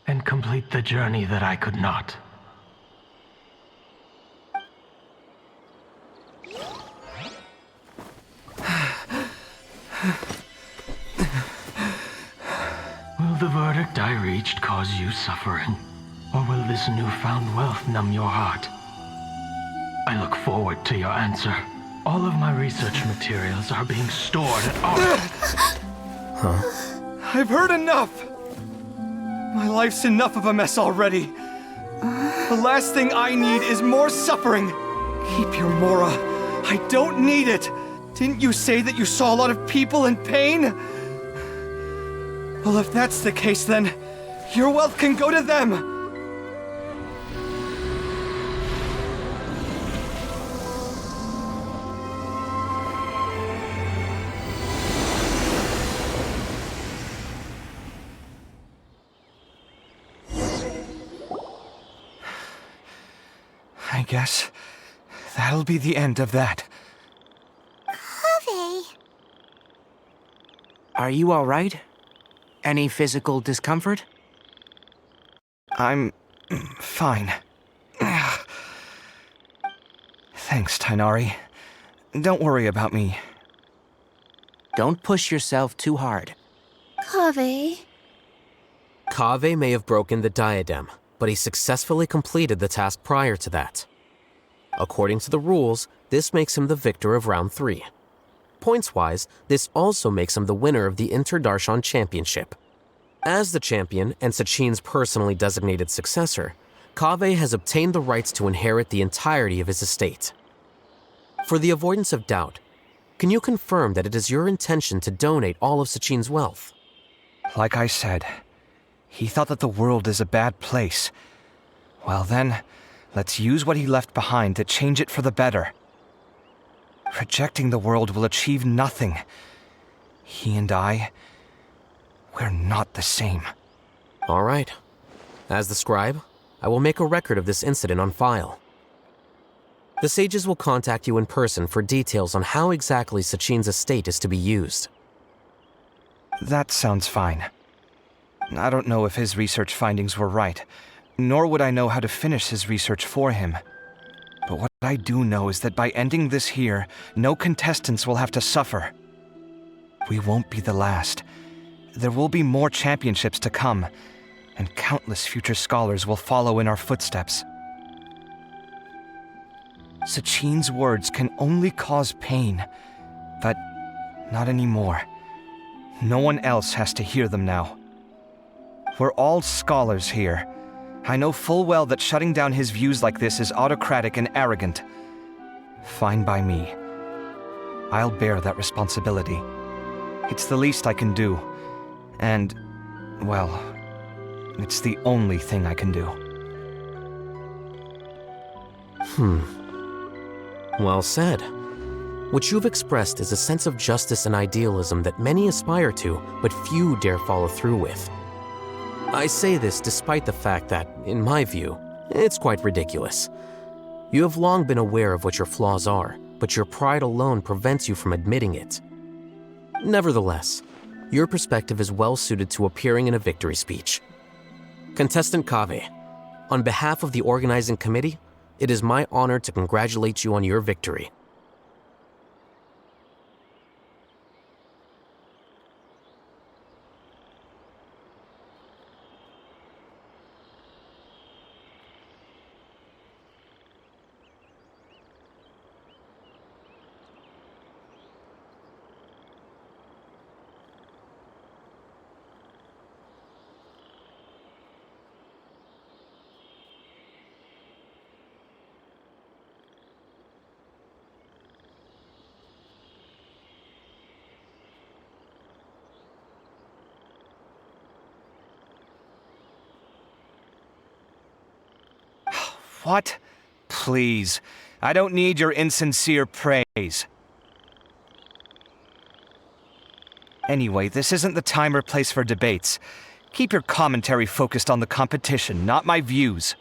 and complete the journey that I could not. Will the verdict I reached cause you suffering? Or will this newfound wealth numb your heart? I look forward to your answer. All of my research materials are being stored at our... Huh? I've heard enough! My life's enough of a mess already. The last thing I need is more suffering. Keep your Mora. I don't need it. Didn't you say that you saw a lot of people in pain? Well, if that's the case, then your wealth can go to them! I guess that'll be the end of that. Kaveh. Are you all right? Any physical discomfort? I'm fine. Thanks, Tainari. Don't worry about me. Don't push yourself too hard. Kaveh. Kaveh may have broken the diadem, but he successfully completed the task prior to that. According to the rules, this makes him the victor of round 3. Points-wise, this also makes him the winner of the Inter-Darshan Championship. As the champion and Sachin's personally designated successor, Kaveh has obtained the rights to inherit the entirety of his estate. For the avoidance of doubt, can you confirm that it is your intention to donate all of Sachin's wealth? Like I said, he thought that the world is a bad place. Well then, let's use what he left behind to change it for the better. Rejecting the world will achieve nothing. He and I, we're not the same. All right. As the scribe, I will make a record of this incident on file. The sages will contact you in person for details on how exactly Sachin's estate is to be used. That sounds fine. I don't know if his research findings were right, nor would I know how to finish his research for him. But what I do know is that by ending this here, no contestants will have to suffer. We won't be the last. There will be more championships to come, and countless future scholars will follow in our footsteps. Sachin's words can only cause pain, but not anymore. No one else has to hear them now. We're all scholars here. I know full well that shutting down his views like this is autocratic and arrogant. Fine by me. I'll bear that responsibility. It's the least I can do. And, well, it's the only thing I can do. Well said. What you've expressed is a sense of justice and idealism that many aspire to, but few dare follow through with. I say this despite the fact that, in my view, it's quite ridiculous. You have long been aware of what your flaws are, but your pride alone prevents you from admitting it. Nevertheless, your perspective is well suited to appearing in a victory speech. Contestant Kaveh, on behalf of the organizing committee, it is my honor to congratulate you on your victory. What? Please. I don't need your insincere praise. Anyway, this isn't the time or place for debates. Keep your commentary focused on the competition, not my views.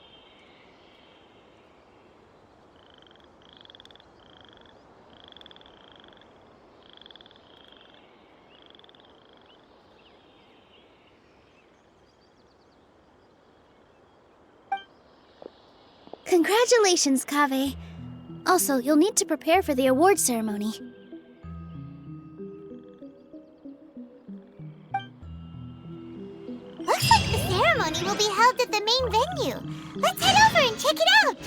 Congratulations, Kaveh. Also, you'll need to prepare for the award ceremony. Looks like the ceremony will be held at the main venue. Let's head over and check it out.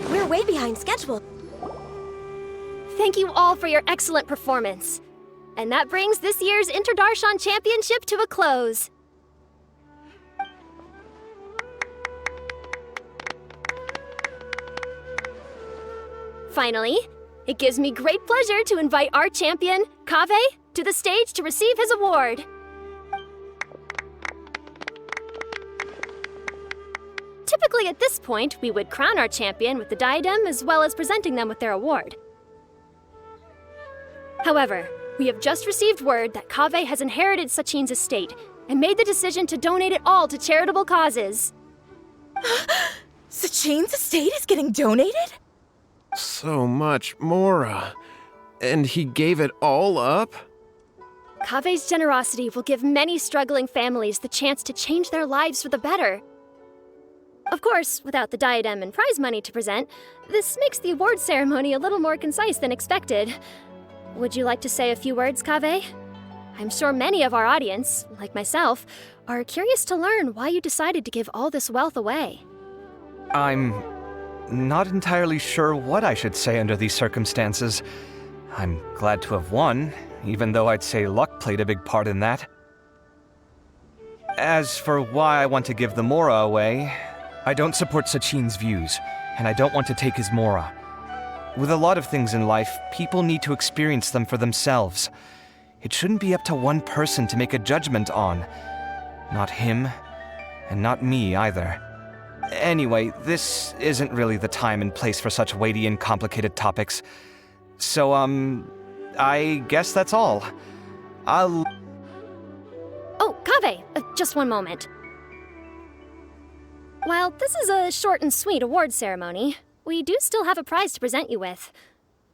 We're way behind schedule. Thank you all for your excellent performance. And that brings this year's Interdarshan Championship to a close. Finally, it gives me great pleasure to invite our champion, Kaveh, to the stage to receive his award. Typically at this point, we would crown our champion with the diadem as well as presenting them with their award. However, we have just received word that Kaveh has inherited Sachin's estate and made the decision to donate it all to charitable causes. Sachin's estate is getting donated? So much, Mora. And he gave it all up? Kaveh's generosity will give many struggling families the chance to change their lives for the better. Of course, without the diadem and prize money to present, this makes the award ceremony a little more concise than expected. Would you like to say a few words, Kaveh? I'm sure many of our audience, like myself, are curious to learn why you decided to give all this wealth away. I'm not entirely sure what I should say under these circumstances. I'm glad to have won, even though I'd say luck played a big part in that. As for why I want to give the Mora away, I don't support Sachin's views, and I don't want to take his Mora. With a lot of things in life, people need to experience them for themselves. It shouldn't be up to one person to make a judgment on. Not him, and not me either. Anyway, this isn't really the time and place for such weighty and complicated topics. So, I guess that's all. Oh, Kaveh, just one moment. While this is a short and sweet award ceremony, we do still have a prize to present you with.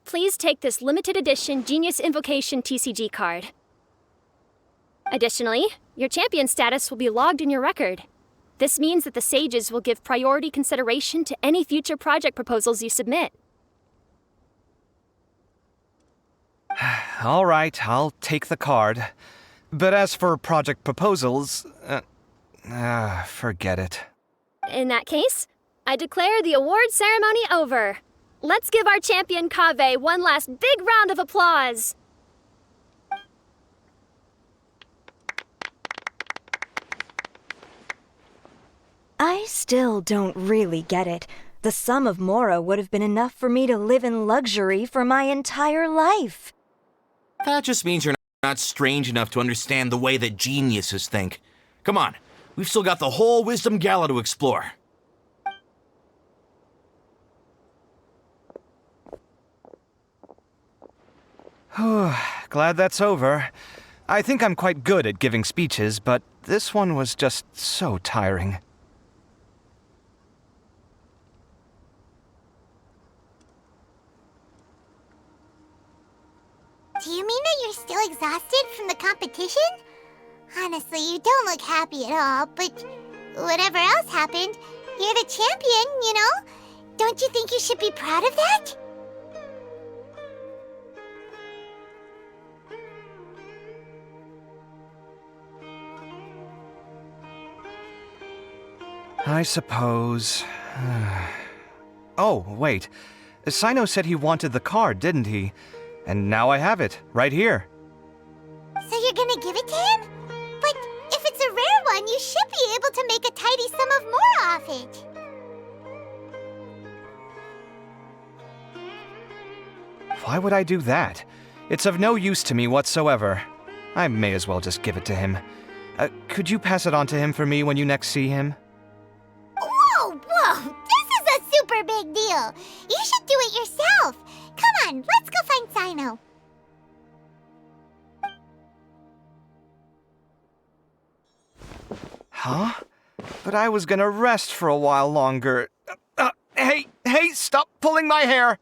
Please take this limited edition Genius Invocation TCG card. Additionally, your champion status will be logged in your record. This means that the sages will give priority consideration to any future project proposals you submit. All right, I'll take the card. But as for project proposals, forget it. In that case, I declare the award ceremony over. Let's give our champion Kaveh one last big round of applause. I still don't really get it. The sum of Mora would have been enough for me to live in luxury for my entire life. That just means you're not strange enough to understand the way that geniuses think. Come on, we've still got the whole Wisdom Gala to explore. Glad that's over. I think I'm quite good at giving speeches, but this one was just so tiring. Do you mean that you're still exhausted from the competition? Honestly, you don't look happy at all, but whatever else happened, you're the champion, you know? Don't you think you should be proud of that? I suppose. Oh, wait. Sino said he wanted the card, didn't he? And now I have it, right here. give it to him? But if it's a rare one, you should be able to make a tidy sum of more off it. Why would I do that? It's of no use to me whatsoever. I may as well just give it to him. Could you pass it on to him for me when you next see him? Whoa, whoa! This is a super big deal! You should do it yourself! Come on, let's go find Sino. Huh? But I was gonna rest for a while longer. Hey, stop pulling my hair!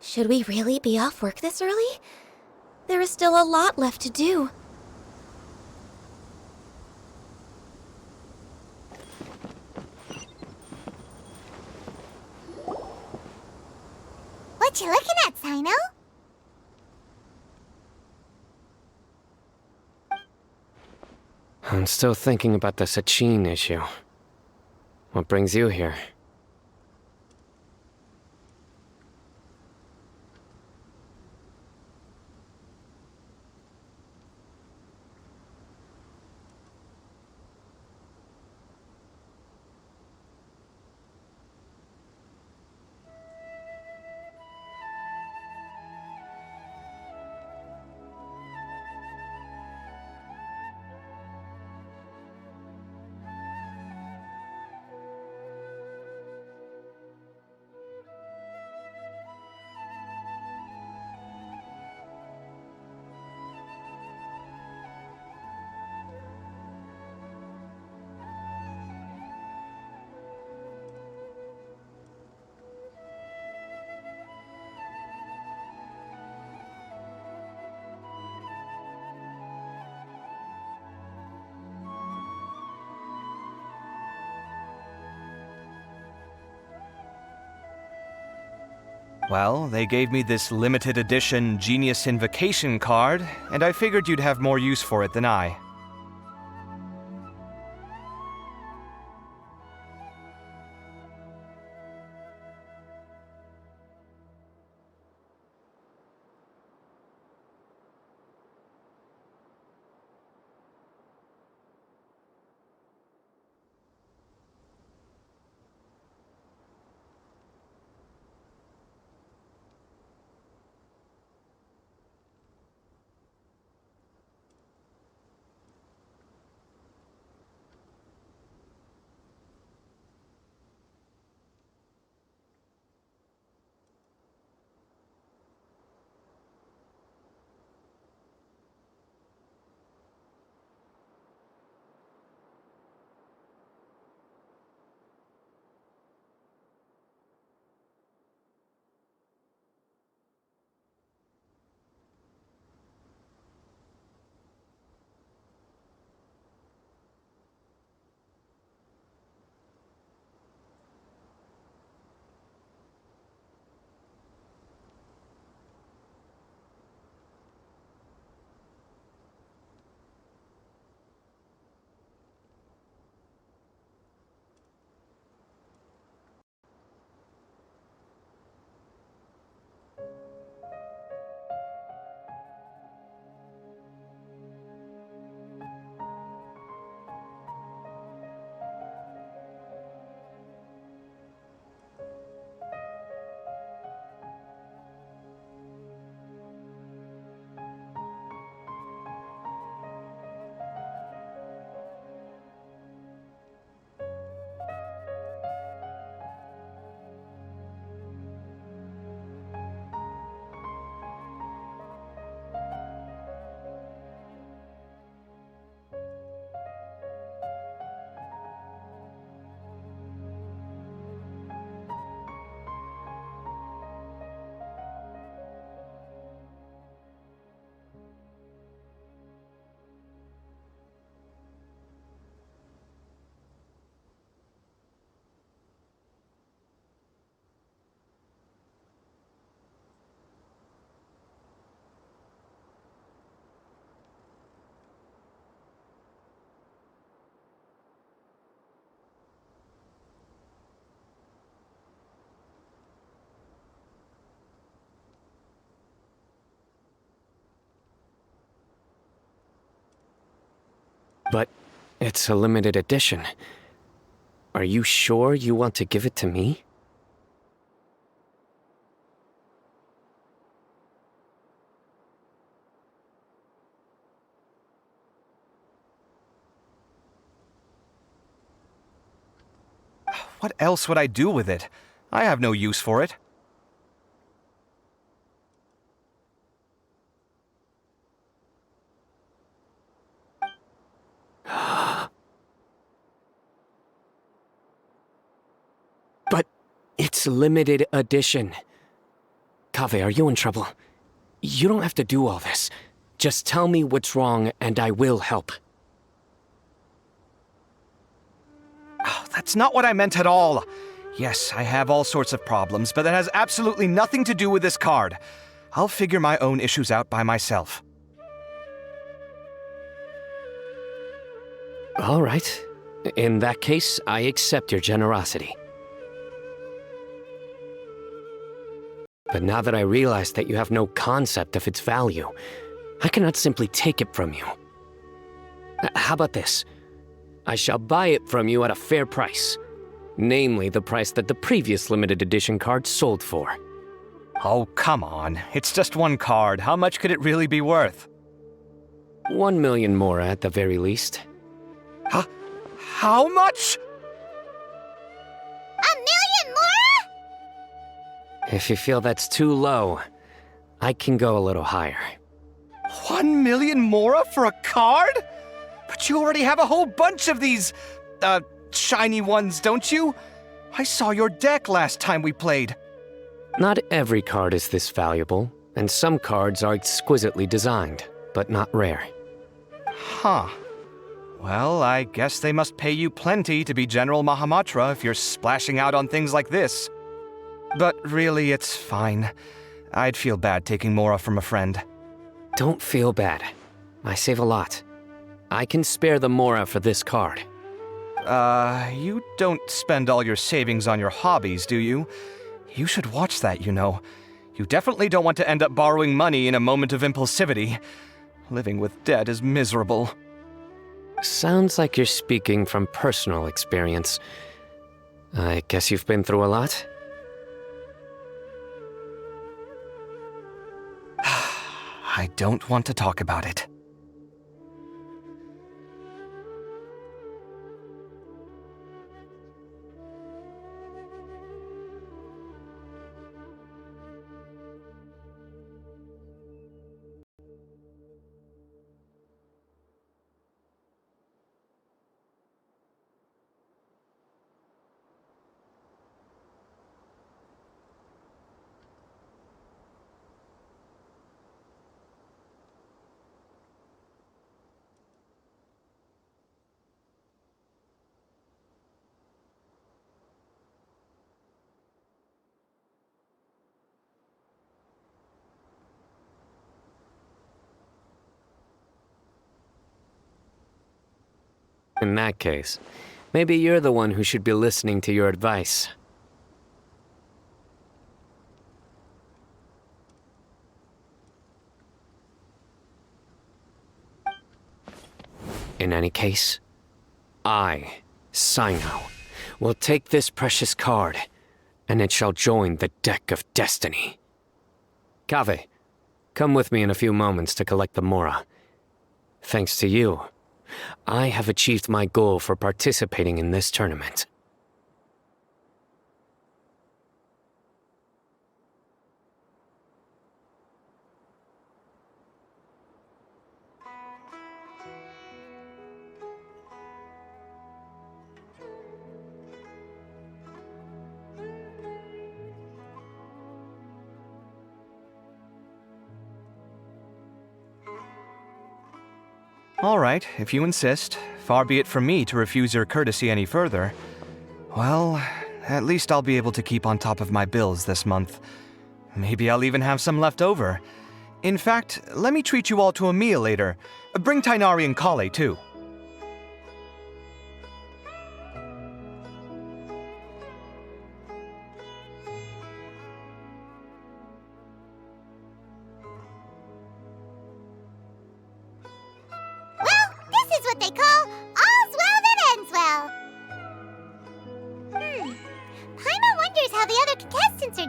Should we really be off work this early? There is still a lot left to do. What you looking at, Sino? I'm still thinking about the Sachin issue. What brings you here? Well, they gave me this limited edition Genius Invocation card, and I figured you'd have more use for it than I. But it's a limited edition. Are you sure you want to give it to me? What else would I do with it? I have no use for it. But it's limited edition. Kaveh, are you in trouble? You don't have to do all this. Just tell me what's wrong and I will help. Oh, that's not what I meant at all. Yes, I have all sorts of problems, but that has absolutely nothing to do with this card. I'll figure my own issues out by myself. All right. In that case, I accept your generosity. But now that I realize that you have no concept of its value, I cannot simply take it from you. How about this? I shall buy it from you at a fair price. Namely, the price that the previous limited edition card sold for. Oh, come on. It's just one card. How much could it really be worth? 1 million more at the very least. Huh? How much? $1 million more? If you feel that's too low, I can go a little higher. 1 million mora for a card? But you already have a whole bunch of these, shiny ones, don't you? I saw your deck last time we played. Not every card is this valuable, and some cards are exquisitely designed, but not rare. Huh. Well, I guess they must pay you plenty to be General Mahamatra if you're splashing out on things like this. But really, it's fine. I'd feel bad taking mora from a friend. Don't feel bad. I save a lot. I can spare the mora for this card. You don't spend all your savings on your hobbies, do you? You should watch that, you know. You definitely don't want to end up borrowing money in a moment of impulsivity. Living with debt is miserable. Sounds like you're speaking from personal experience. I guess you've been through a lot? I don't want to talk about it. In that case, maybe you're the one who should be listening to your advice. In any case, I, Sino, will take this precious card, and it shall join the deck of destiny. Kaveh, come with me in a few moments to collect the mora. Thanks to you, I have achieved my goal for participating in this tournament. All right, if you insist. Far be it from me to refuse your courtesy any further. Well, at least I'll be able to keep on top of my bills this month. Maybe I'll even have some left over. In fact, let me treat you all to a meal later. Bring Tainari and Kale, too. Well, this is what they call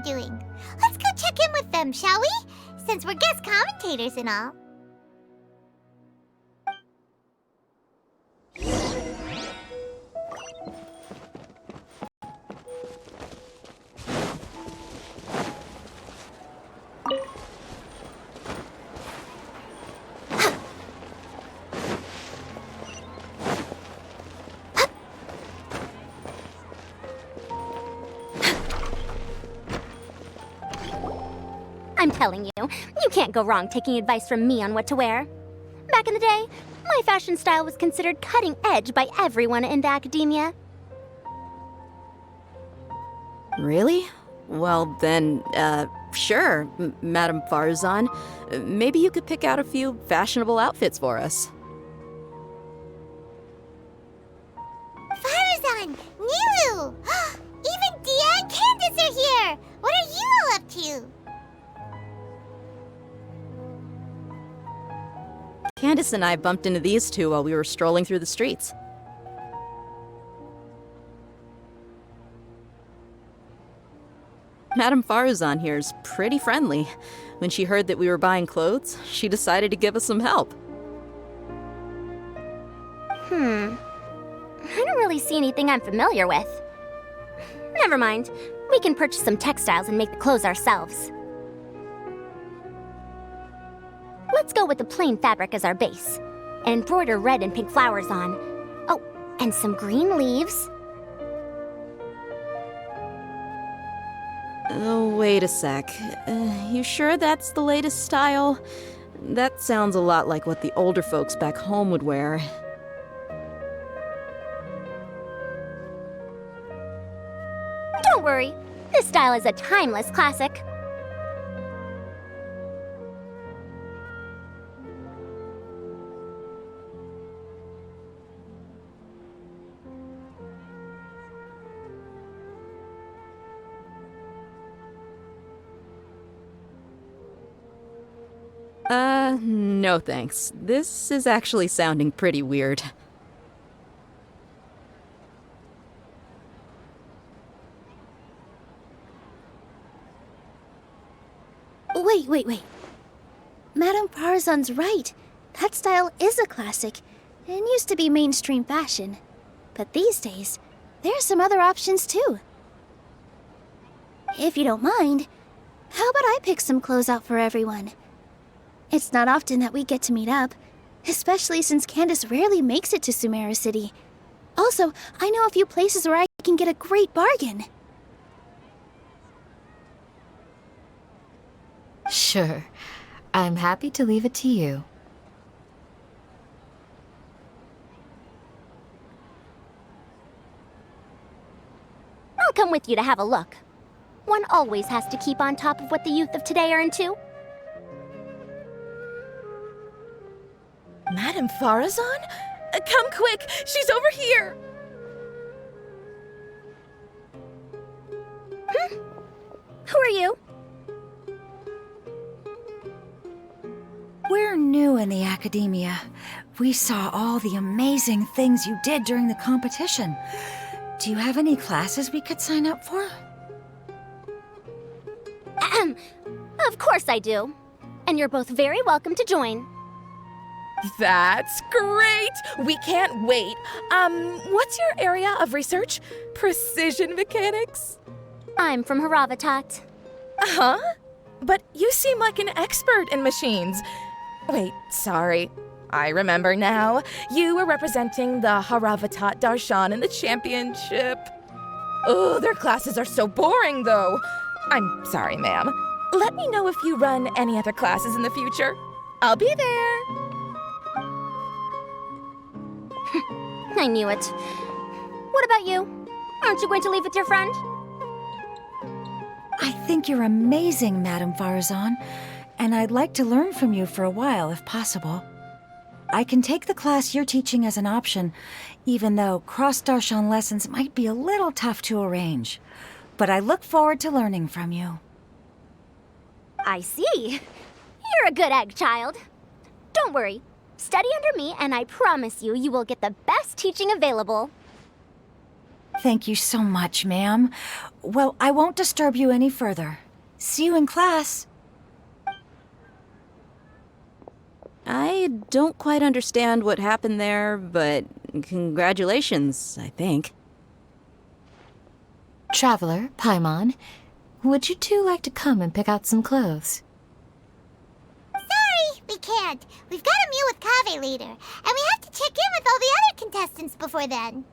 are doing. Let's go check in with them, shall we? Since we're guest commentators and all. I'm telling you, you can't go wrong taking advice from me on what to wear. Back in the day, my fashion style was considered cutting edge by everyone in the academia. Really? Well, then, sure, Madame Farzan. Maybe you could pick out a few fashionable outfits for us. Farzan! Nilu! Even Dia and Candace are here! What are you all up to? Candace and I bumped into these two while we were strolling through the streets. Madame Farzan here's pretty friendly. When she heard that we were buying clothes, she decided to give us some help. I don't really see anything I'm familiar with. Never mind. We can purchase some textiles and make the clothes ourselves. Let's go with the plain fabric as our base, and embroider red and pink flowers on. Oh, and some green leaves. Oh, wait a sec. You sure that's the latest style? That sounds a lot like what the older folks back home would wear. Don't worry. This style is a timeless classic. No thanks. This is actually sounding pretty weird. Wait. Madame Farzan's right. That style is a classic and used to be mainstream fashion. But these days, there's some other options too. If you don't mind, how about I pick some clothes out for everyone? It's not often that we get to meet up, especially since Candace rarely makes it to Sumeru City. Also, I know a few places where I can get a great bargain. Sure. I'm happy to leave it to you. I'll come with you to have a look. One always has to keep on top of what the youth of today are into. Madame Farazan? Come quick! She's over here! Who are you? We're new in the academia. We saw all the amazing things you did during the competition. Do you have any classes we could sign up for? Of course I do. And you're both very welcome to join. That's great! We can't wait. What's your area of research? Precision mechanics? I'm from Haravatat. Huh? But you seem like an expert in machines. Wait, sorry. I remember now. You were representing the Haravatat Darshan in the championship. Oh, their classes are so boring, though. I'm sorry, ma'am. Let me know if you run any other classes in the future. I'll be there. I knew it. What about you? Aren't you going to leave with your friend? I think you're amazing, Madame Farazan, and I'd like to learn from you for a while, if possible. I can take the class you're teaching as an option, even though cross-Darshan lessons might be a little tough to arrange. But I look forward to learning from you. I see. You're a good egg, child. Don't worry. Study under me, and I promise you, you will get the best teaching available. Thank you so much, ma'am. Well, I won't disturb you any further. See you in class. I don't quite understand what happened there, but congratulations, I think. Traveler, Paimon, would you two like to come and pick out some clothes? Sorry, we can't. We've got a meal with Kaveh later, and we have to check in with all the other contestants before then.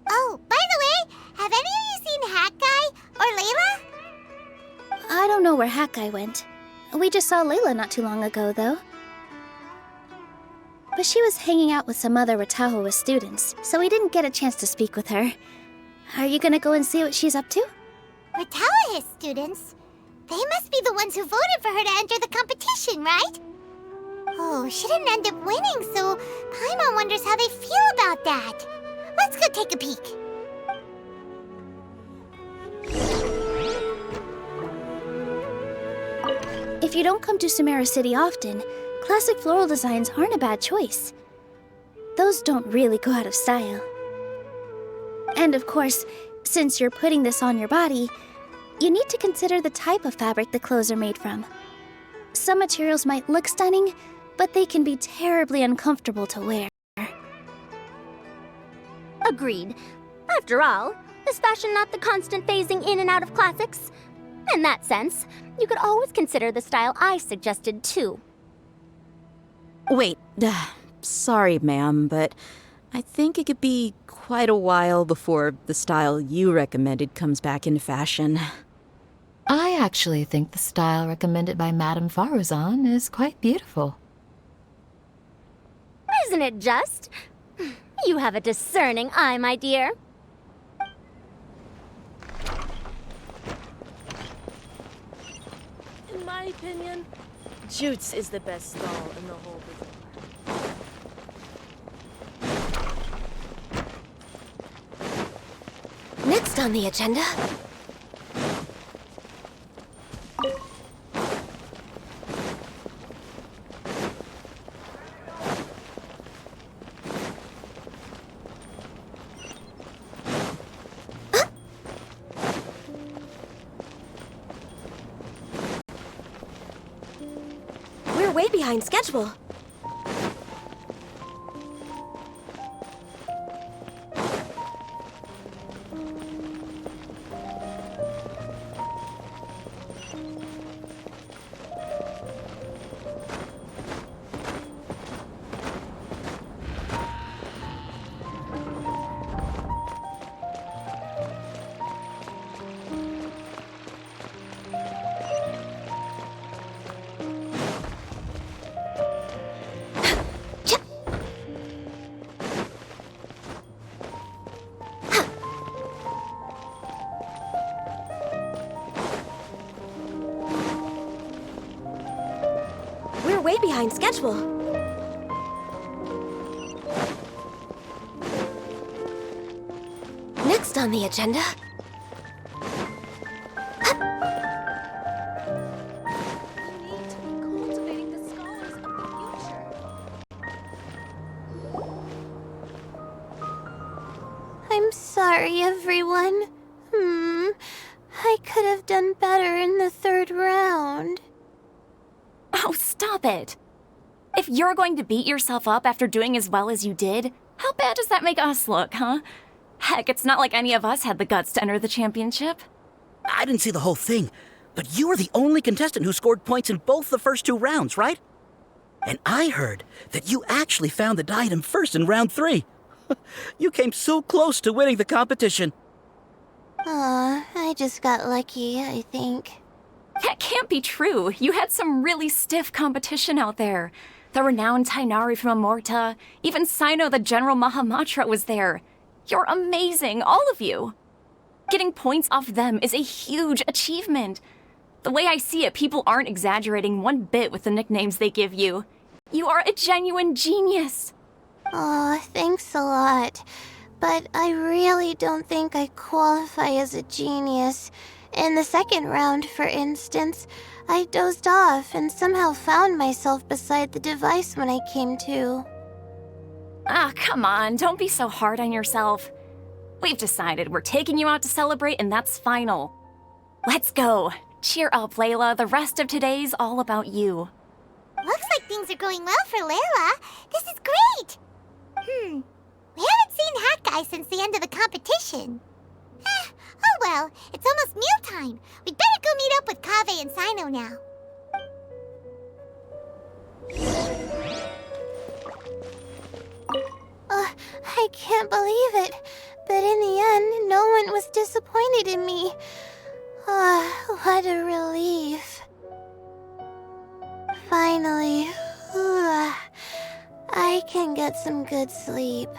Oh, by the way, have any of you seen Hat Guy or Layla? I don't know where Hat Guy went. We just saw Layla not too long ago, though. But she was hanging out with some other Ratahoa students, so we didn't get a chance to speak with her. Are you gonna go and see what she's up to? Ratahoa students? They must be the ones who voted for her to enter the competition, right? Oh, she didn't end up winning, so Paimon wonders how they feel about that. Let's go take a peek. If you don't come to Sumeru City often, classic floral designs aren't a bad choice. Those don't really go out of style. And of course, since you're putting this on your body, you need to consider the type of fabric the clothes are made from. Some materials might look stunning, but they can be terribly uncomfortable to wear. Agreed. After all, is fashion not the constant phasing in and out of classics? In that sense, you could always consider the style I suggested too. Wait, sorry, ma'am, but I think it could be quite a while before the style you recommended comes back into fashion. I actually think the style recommended by Madame Faruzan is quite beautiful. Isn't it just? You have a discerning eye, my dear. In my opinion, Jute's is the best stall in the whole business. Next on the agenda... We're way behind schedule. We're way behind schedule. Next on the agenda... I'm sorry, everyone. I could have done better in the third round. Oh, stop it! If you're going to beat yourself up after doing as well as you did, how bad does that make us look, huh? Heck, it's not like any of us had the guts to enter the championship. I didn't see the whole thing, but you were the only contestant who scored points in both the first 2 rounds, right? And I heard that you actually found the diadem first in round 3. You came so close to winning the competition. Aw, I just got lucky, I think. That can't be true. You had some really stiff competition out there. The renowned Tainari from Amorta, even Sino the General Mahamatra was there. You're amazing, all of you. Getting points off them is a huge achievement. The way I see it, people aren't exaggerating one bit with the nicknames they give you. You are a genuine genius. Aw, thanks a lot. But I really don't think I qualify as a genius. In the second round, for instance, I dozed off and somehow found myself beside the device when I came to. Ah, come on, don't be so hard on yourself. We've decided we're taking you out to celebrate, and that's final. Let's go. Cheer up, Layla. The rest of today's all about you. Looks like things are going well for Layla. This is great! We haven't seen Hat Guy since the end of the competition. Oh well, it's almost mealtime. We'd better go meet up with Kaveh and Sino now. I can't believe it, but in the end, no one was disappointed in me. What a relief. Finally, I can get some good sleep.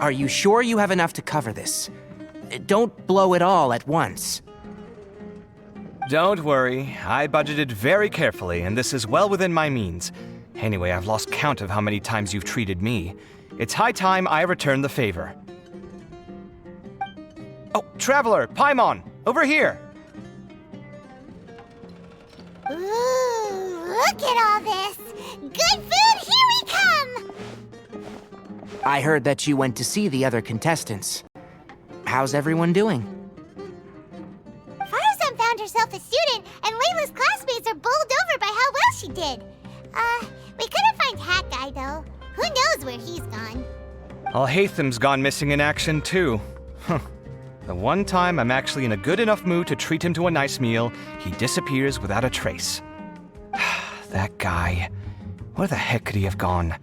Are you sure you have enough to cover this? Don't blow it all at once. Don't worry, I budgeted very carefully, and this is well within my means. Anyway, I've lost count of how many times you've treated me. It's high time I return the favor. Oh, Traveler, Paimon, over here! Ooh, look at all this! Good food, here we come! I heard that you went to see the other contestants. How's everyone doing? Faruzan found herself a student, and Layla's classmates are bowled over by how well she did. We couldn't find Hat Guy, though. Who knows where he's gone? Al-Haytham's gone missing in action, too. The one time I'm actually in a good enough mood to treat him to a nice meal, he disappears without a trace. That guy. Where the heck could he have gone?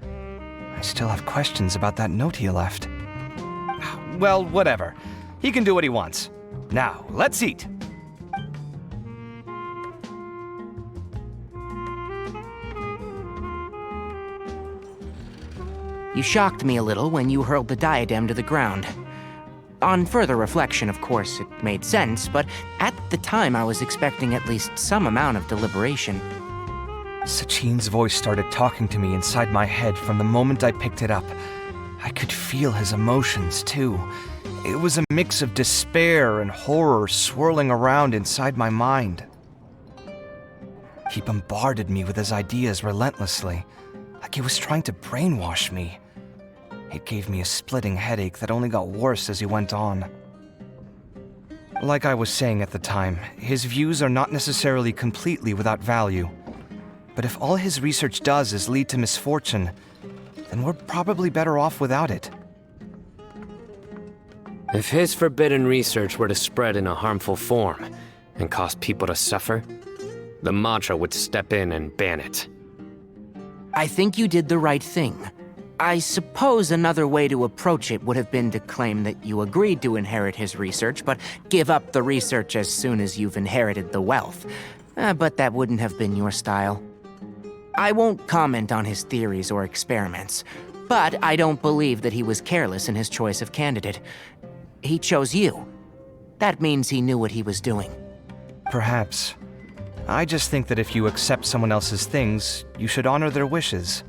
I still have questions about that note he left. Well, whatever. He can do what he wants. Now, let's eat. You shocked me a little when you hurled the diadem to the ground. On further reflection, of course, it made sense, but at the time I was expecting at least some amount of deliberation. Sachin's voice started talking to me inside my head from the moment I picked it up. I could feel his emotions, too. It was a mix of despair and horror swirling around inside my mind. He bombarded me with his ideas relentlessly, like he was trying to brainwash me. It gave me a splitting headache that only got worse as he went on. Like I was saying at the time, his views are not necessarily completely without value. But if all his research does is lead to misfortune, then we're probably better off without it. If his forbidden research were to spread in a harmful form and cause people to suffer, the Madra would step in and ban it. I think you did the right thing. I suppose another way to approach it would have been to claim that you agreed to inherit his research, but give up the research as soon as you've inherited the wealth. But that wouldn't have been your style. I won't comment on his theories or experiments, but I don't believe that he was careless in his choice of candidate. He chose you. That means he knew what he was doing. Perhaps. I just think that if you accept someone else's things, you should honor their wishes.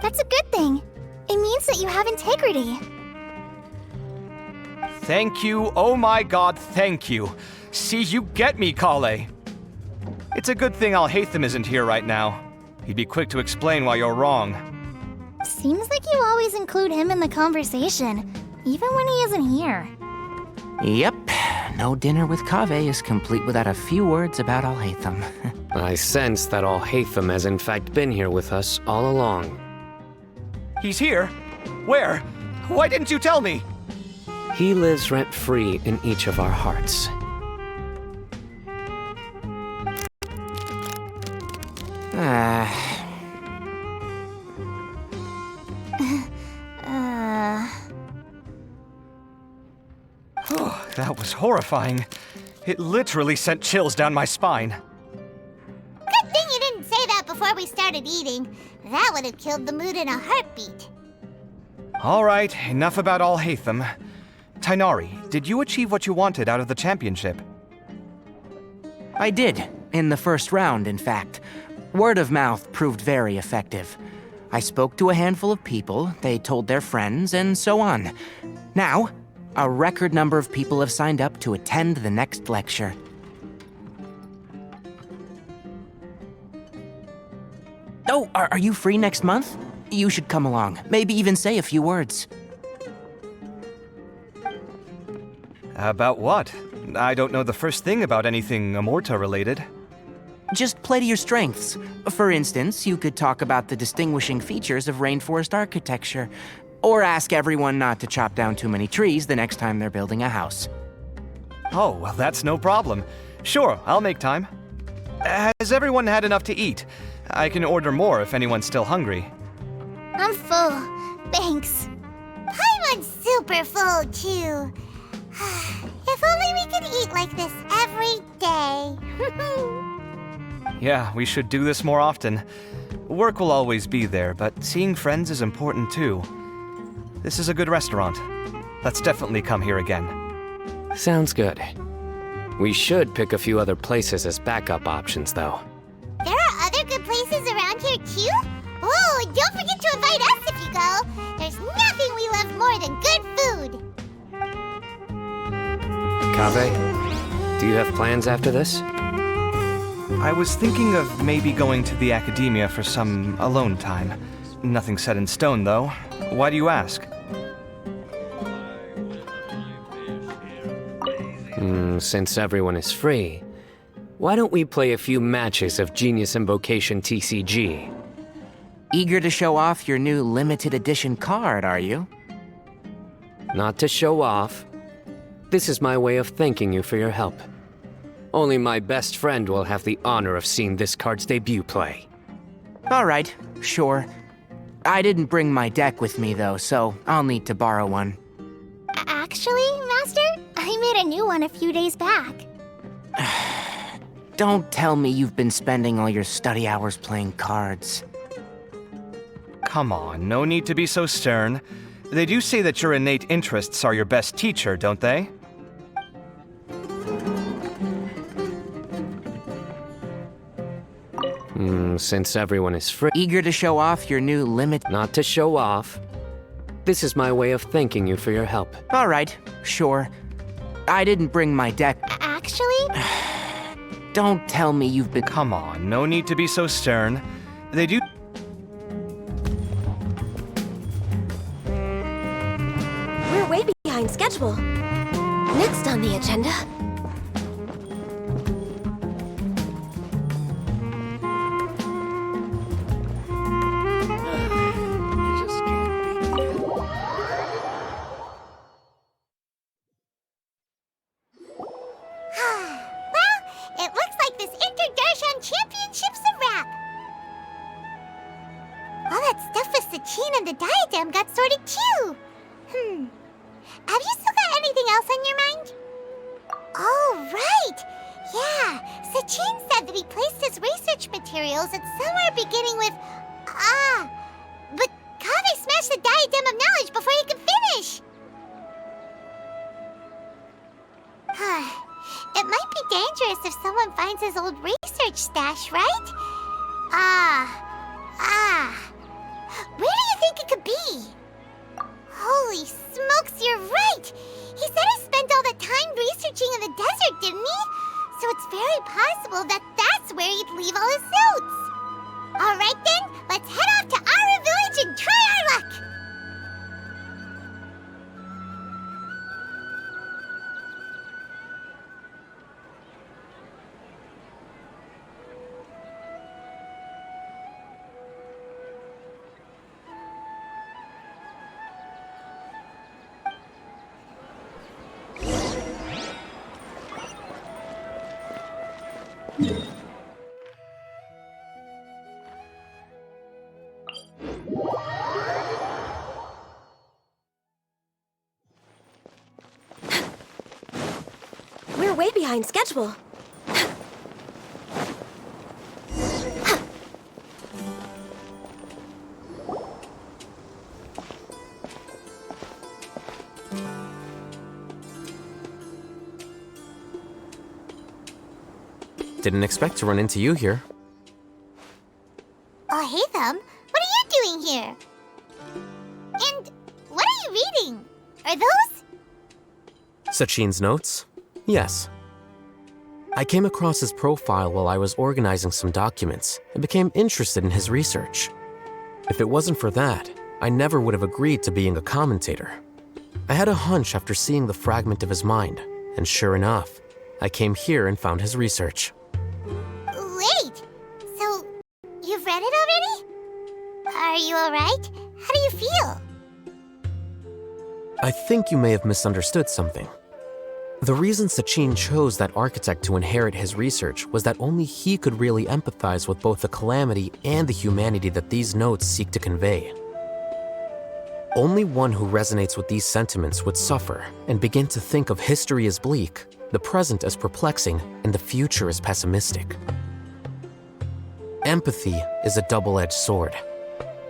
That's a good thing. It means that you have integrity. Thank you, oh my god, thank you. See, you get me, Kale. It's a good thing Alhaitham isn't here right now. He'd be quick to explain why you're wrong. Seems like you always include him in the conversation, even when he isn't here. Yep, no dinner with Kaveh is complete without a few words about Alhaitham. I sense that Alhaitham has in fact been here with us all along. He's here? Where? Why didn't you tell me? He lives rent-free in each of our hearts. That was horrifying. It literally sent chills down my spine. Good thing you didn't say that before we started eating. That would have killed the mood in a heartbeat. All right, enough about Alhaitham. Tainari, did you achieve what you wanted out of the championship? I did, in the first round, in fact. Word of mouth proved very effective. I spoke to a handful of people, they told their friends, and so on. Now, a record number of people have signed up to attend the next lecture. Oh, are you free next month? You should come along, maybe even say a few words. About what? I don't know the first thing about anything Amorta-related. Just play to your strengths. For instance, you could talk about the distinguishing features of rainforest architecture, or ask everyone not to chop down too many trees the next time they're building a house. Oh, well, that's no problem. Sure, I'll make time. Has everyone had enough to eat? I can order more if anyone's still hungry. I'm full. Thanks. Paimon's super full, too. If only we could eat like this every day. Yeah, we should do this more often. Work will always be there, but seeing friends is important too. This is a good restaurant. Let's definitely come here again. Sounds good. We should pick a few other places as backup options, though. There are other good places around here, too? Oh, and don't forget to invite us if you go. There's nothing we love more than good food. Kaveh, do you have plans after this? I was thinking of maybe going to the academia for some alone time. Nothing set in stone, though. Why do you ask? Since everyone is free, why don't we play a few matches of Genius Invocation TCG? Eager to show off your new limited edition card, are you? Not to show off. This is my way of thanking you for your help. Only my best friend will have the honor of seeing this card's debut play. All right, sure. I didn't bring my deck with me, though, so I'll need to borrow one. Actually, Master, I made a new one a few days back. Don't tell me you've been spending all your study hours playing cards. Come on, no need to be so stern. They do say that your innate interests are your best teacher, don't they? Since everyone is free. Eager to show off your new limit. Not to show off. This is my way of thanking you for your help. All right, sure. I didn't bring my deck. Actually? Don't tell me you've been. Come on, no need to be so stern. They do. We're way behind schedule. Next on the agenda. It looks like this Inter-Darshan Championship's a wrap. All that stuff with Sachin and the diadem got sorted too. Have you still got anything else on your mind? Oh, right. Yeah, Sachin said that he placed his research materials at somewhere beginning with but Kaveh smashed the diadem of knowledge before he could finish. It might be dangerous if someone finds his old research stash, right? Where do you think it could be? Holy smokes, you're right! He said his We're way behind schedule. Didn't expect to run into you here. Oh, hey, Thumb. What are you doing here? And what are you reading? Are those? Sachin's notes? Yes. I came across his profile while I was organizing some documents and became interested in his research. If it wasn't for that, I never would have agreed to being a commentator. I had a hunch after seeing the fragment of his mind, and sure enough, I came here and found his research. Wait! So, you've read it already? Are you alright? How do you feel? I think you may have misunderstood something. The reason Sachin chose that architect to inherit his research was that only he could really empathize with both the calamity and the humanity that these notes seek to convey. Only one who resonates with these sentiments would suffer and begin to think of history as bleak, the present as perplexing, and the future as pessimistic. Empathy is a double-edged sword.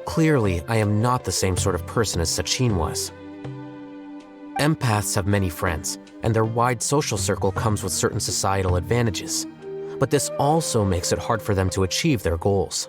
Clearly, I am not the same sort of person as Sachin was. Empaths have many friends, and their wide social circle comes with certain societal advantages. But this also makes it hard for them to achieve their goals.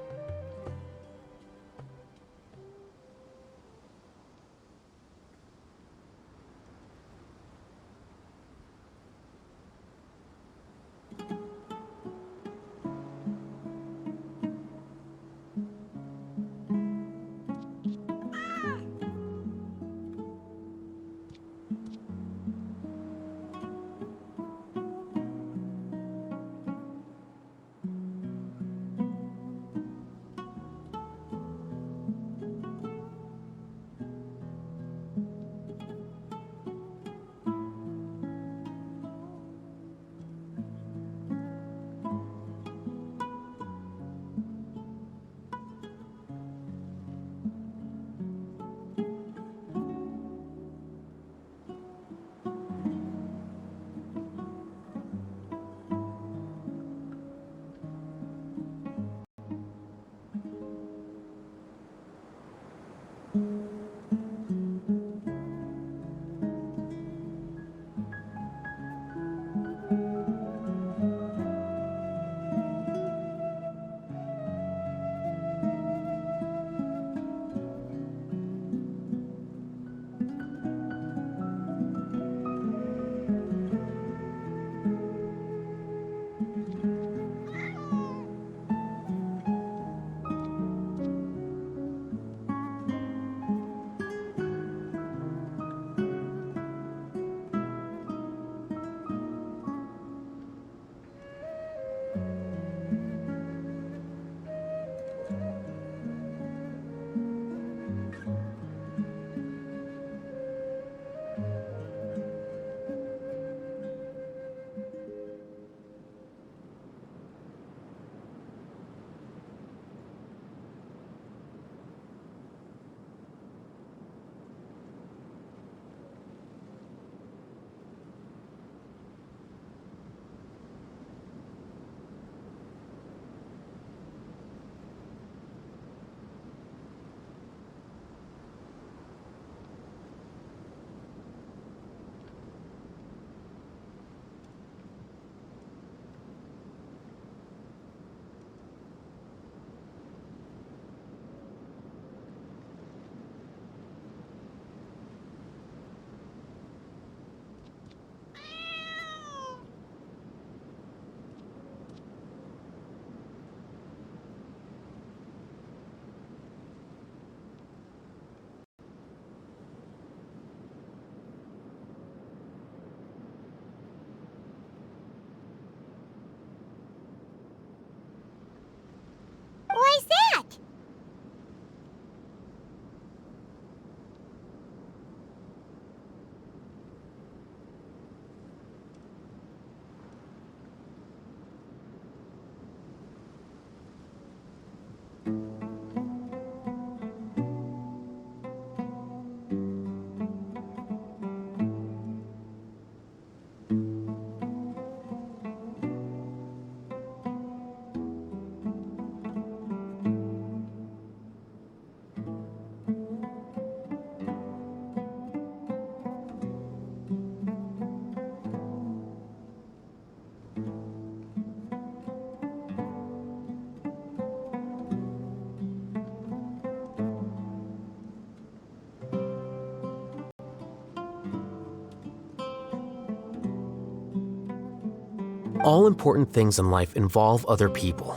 All important things in life involve other people.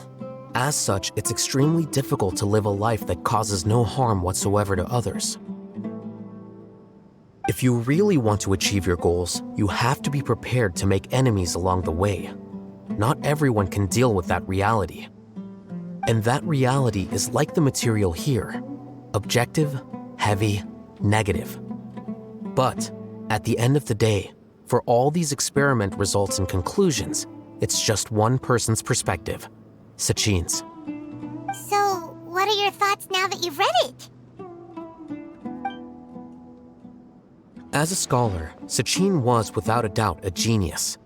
As such, it's extremely difficult to live a life that causes no harm whatsoever to others. If you really want to achieve your goals, you have to be prepared to make enemies along the way. Not everyone can deal with that reality. And that reality is like the material here: objective, heavy, negative. But at the end of the day, for all these experiment results and conclusions, it's just one person's perspective, Sachin's. So, what are your thoughts now that you've read it? As a scholar, Sachin was without a doubt a genius.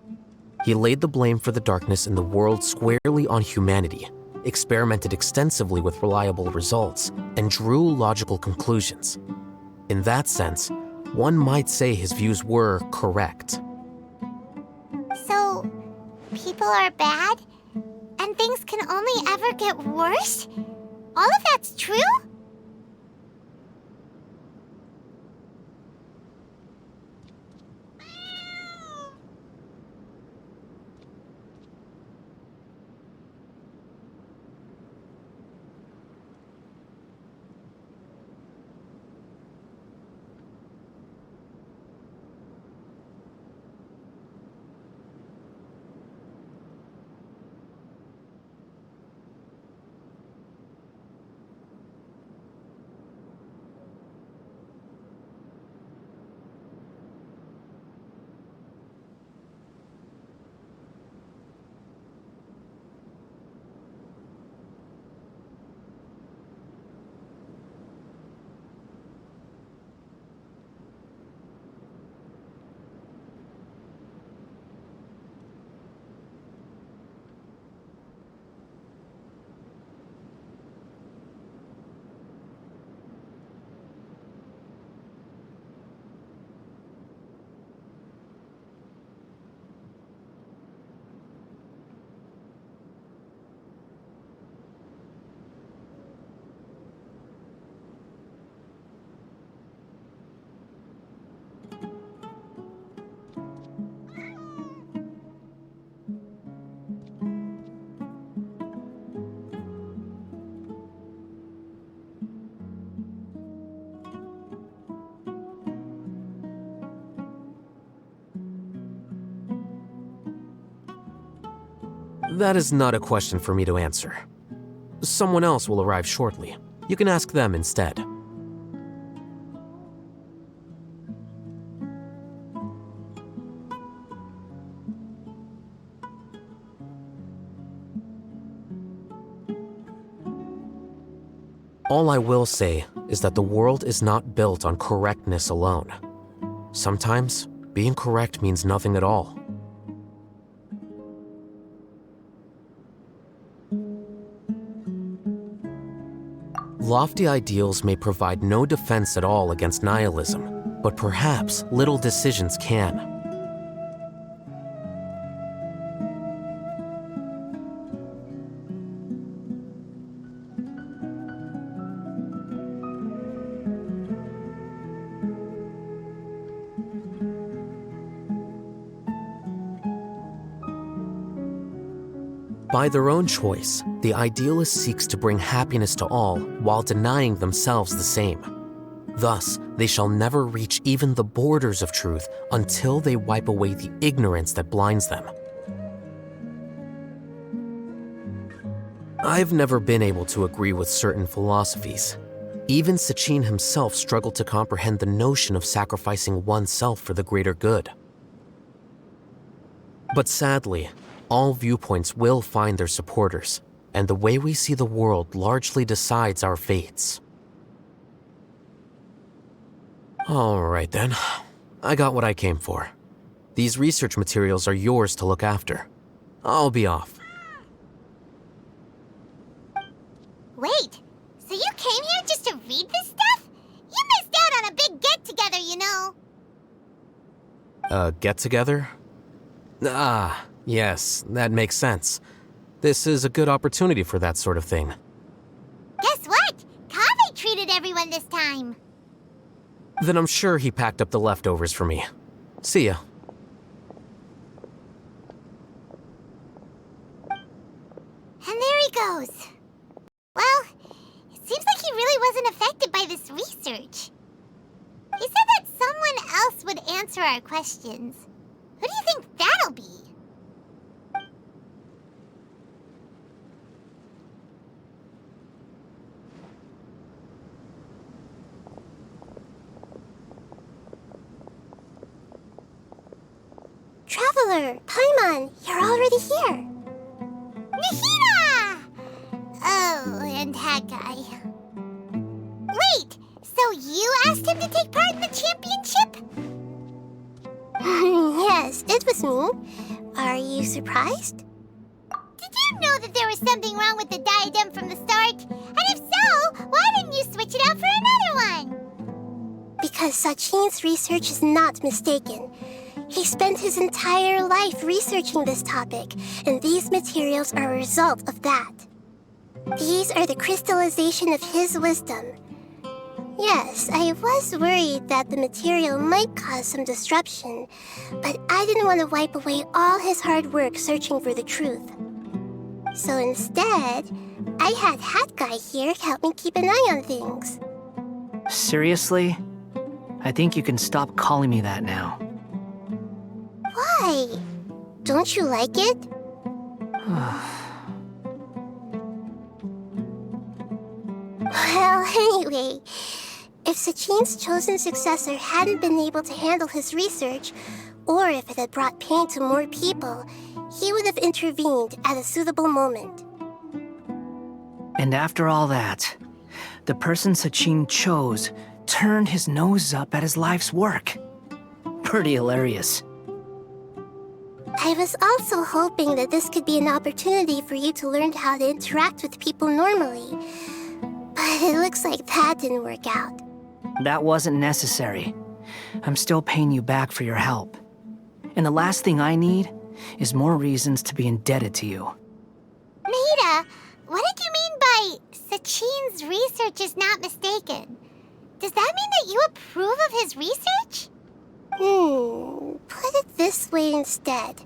He laid the blame for the darkness in the world squarely on humanity, experimented extensively with reliable results, and drew logical conclusions. In that sense, one might say his views were correct. So, people are bad? And things can only ever get worse? All of that's true? That is not a question for me to answer. Someone else will arrive shortly. You can ask them instead. All I will say is that the world is not built on correctness alone. Sometimes, being correct means nothing at all. Lofty ideals may provide no defense at all against nihilism, but perhaps little decisions can. By their own choice, the idealist seeks to bring happiness to all while denying themselves the same. Thus, they shall never reach even the borders of truth until they wipe away the ignorance that blinds them. I've never been able to agree with certain philosophies. Even Sachin himself struggled to comprehend the notion of sacrificing oneself for the greater good. But sadly, all viewpoints will find their supporters, and the way we see the world largely decides our fates. All right then, I got what I came for. These research materials are yours to look after. I'll be off. Wait, so you came here just to read this stuff? You missed out on a big get-together, you know. A get-together? Ah, yes, that makes sense. This is a good opportunity for that sort of thing. Guess what? Kaveh treated everyone this time. Then I'm sure he packed up the leftovers for me. See ya. questions. Who do you think that'll be? Traveler, Paimon, you're already here. Nahida! Oh, and that guy. Wait, so you asked him to take part in the championship? Yes, it was me. Are you surprised? Did you know that there was something wrong with the diadem from the start? And if so, why didn't you switch it out for another one? Because Sachin's research is not mistaken. He spent his entire life researching this topic, and these materials are a result of that. These are the crystallization of his wisdom. Yes, I was worried that the material might cause some disruption, but I didn't want to wipe away all his hard work searching for the truth. So instead, I had Hat Guy here help me keep an eye on things. Seriously? I think you can stop calling me that now. Why? Don't you like it? Well, anyway, if Sachin's chosen successor hadn't been able to handle his research, or if it had brought pain to more people, he would have intervened at a suitable moment. And after all that, the person Sachin chose turned his nose up at his life's work. Pretty hilarious. I was also hoping that this could be an opportunity for you to learn how to interact with people normally. But it looks like that didn't work out. That wasn't necessary. I'm still paying you back for your help. And the last thing I need is more reasons to be indebted to you. Nahida, what did you mean by Sachin's research is not mistaken? Does that mean that you approve of his research? Put it this way instead.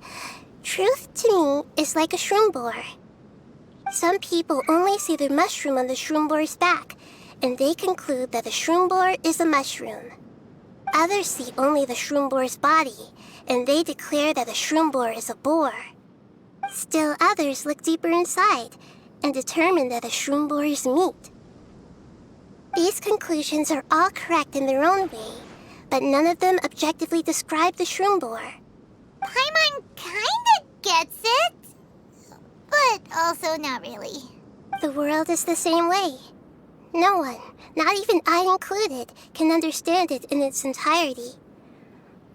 Truth to me is like a shroom borer. Some people only see the mushroom on the shroom borer's back, and they conclude that the shroom borer is a mushroom. Others see only the shroom borer's body, and they declare that the shroom borer is a boar. Still others look deeper inside, and determine that the shroom borer is meat. These conclusions are all correct in their own way, but none of them objectively describe the shroom borer. Paimon kinda gets it, but also not really. The world is the same way. No one, not even I included, can understand it in its entirety.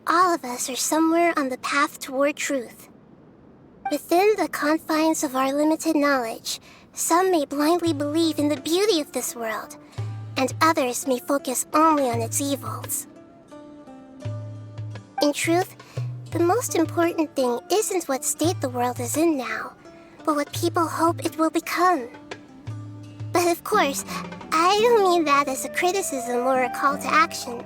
All of us are somewhere on the path toward truth. Within the confines of our limited knowledge, some may blindly believe in the beauty of this world, and others may focus only on its evils. In truth, the most important thing isn't what state the world is in now, but what people hope it will become. But of course, I don't mean that as a criticism or a call to action.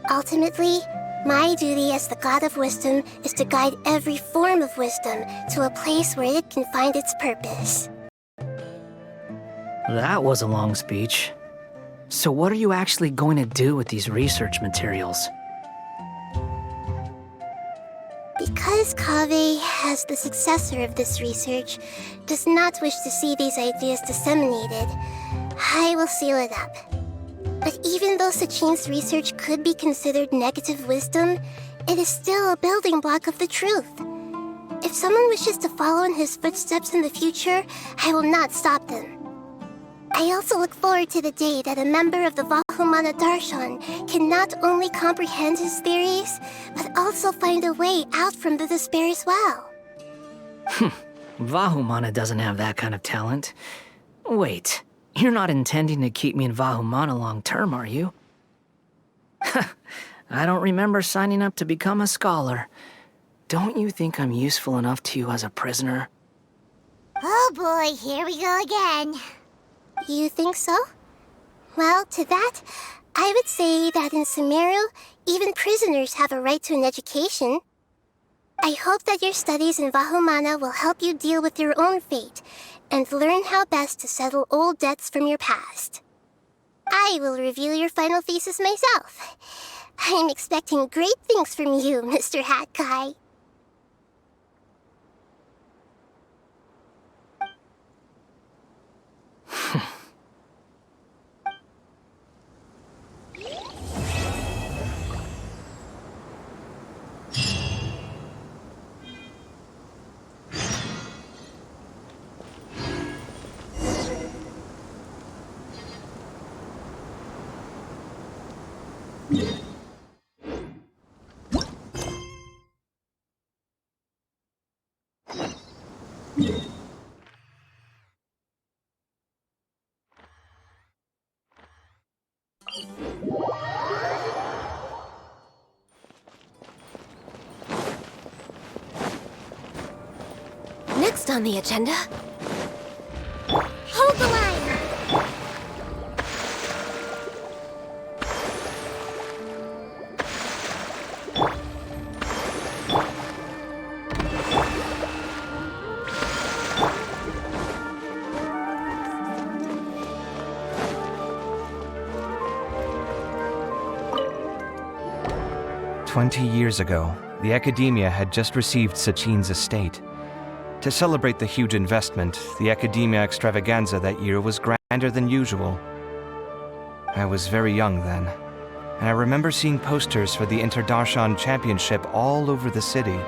Ultimately, my duty as the God of Wisdom is to guide every form of wisdom to a place where it can find its purpose. That was a long speech. So what are you actually going to do with these research materials? Because Kaveh, as the successor of this research, does not wish to see these ideas disseminated, I will seal it up. But even though Sachin's research could be considered negative wisdom, it is still a building block of the truth. If someone wishes to follow in his footsteps in the future, I will not stop them. I also look forward to the day that a member of the Vahumana Darshan can not only comprehend his theories, but also find a way out from the despair as well. Vahumana doesn't have that kind of talent. Wait, you're not intending to keep me in Vahumana long term, are you? I don't remember signing up to become a scholar. Don't you think I'm useful enough to you as a prisoner? Oh boy, here we go again. You think so? Well, to that, I would say that in Sumeru, even prisoners have a right to an education. I hope that your studies in Vahumana will help you deal with your own fate and learn how best to settle old debts from your past. I will review your final thesis myself. I'm expecting great things from you, Mr. Hat Guy. Next on the agenda... Hold the line! 20 years ago, the Academia had just received Sachin's estate. To celebrate the huge investment, the Academia extravaganza that year was grander than usual. I was very young then, and I remember seeing posters for the Interdarshan Championship all over the city.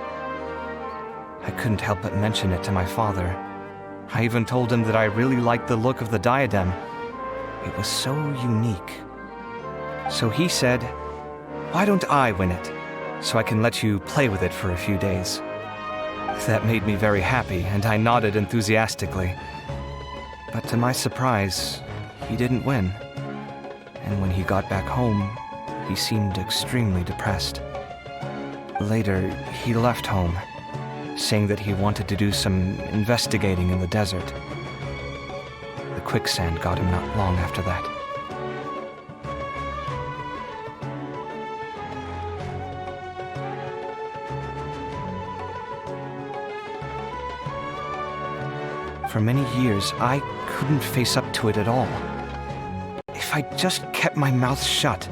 I couldn't help but mention it to my father. I even told him that I really liked the look of the diadem. It was so unique. So he said, "Why don't I win it, so I can let you play with it for a few days?" That made me very happy, and I nodded enthusiastically. But to my surprise, he didn't win. And when he got back home, he seemed extremely depressed. Later, he left home, saying that he wanted to do some investigating in the desert. The quicksand got him not long after that. For many years, I couldn't face up to it at all. If I just kept my mouth shut,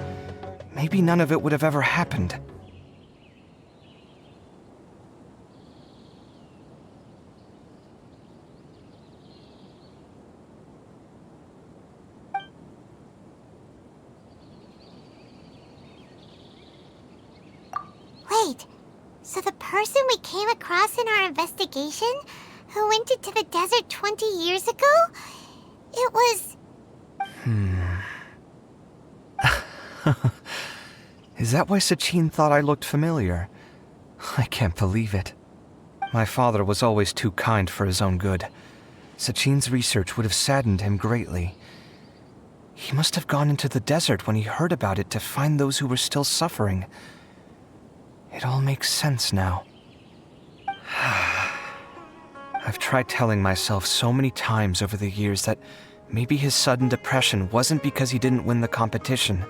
maybe none of it would have ever happened. Wait, so the person we came across in our investigation, who went into the desert 20 years ago, it was... Is that why Sachin thought I looked familiar? I can't believe it. My father was always too kind for his own good. Sachin's research would have saddened him greatly. He must have gone into the desert when he heard about it to find those who were still suffering. It all makes sense now. I've tried telling myself so many times over the years that maybe his sudden depression wasn't because he didn't win the competition.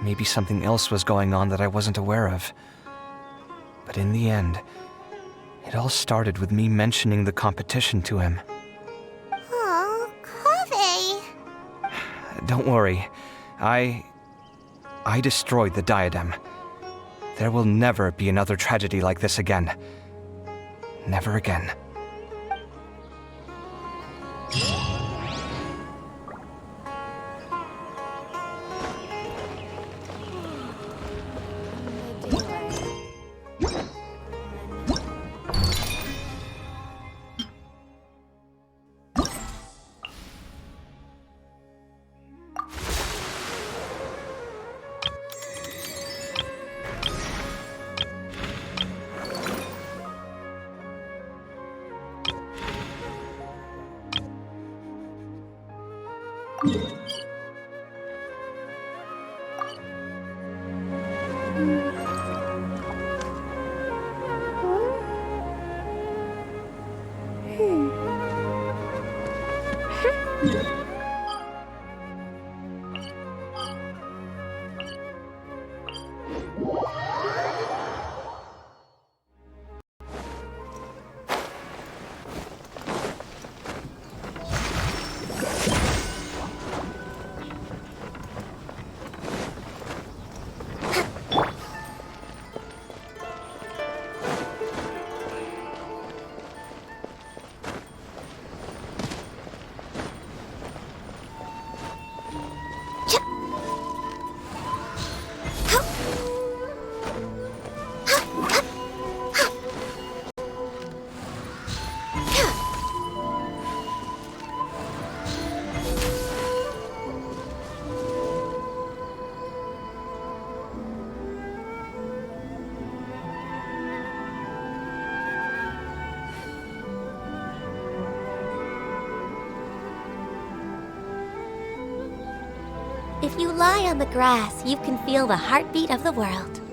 Maybe something else was going on that I wasn't aware of. But in the end, it all started with me mentioning the competition to him. Oh, Kaveh. Don't worry. I destroyed the diadem. There will never be another tragedy like this again. Never again. If you lie on the grass, you can feel the heartbeat of the world.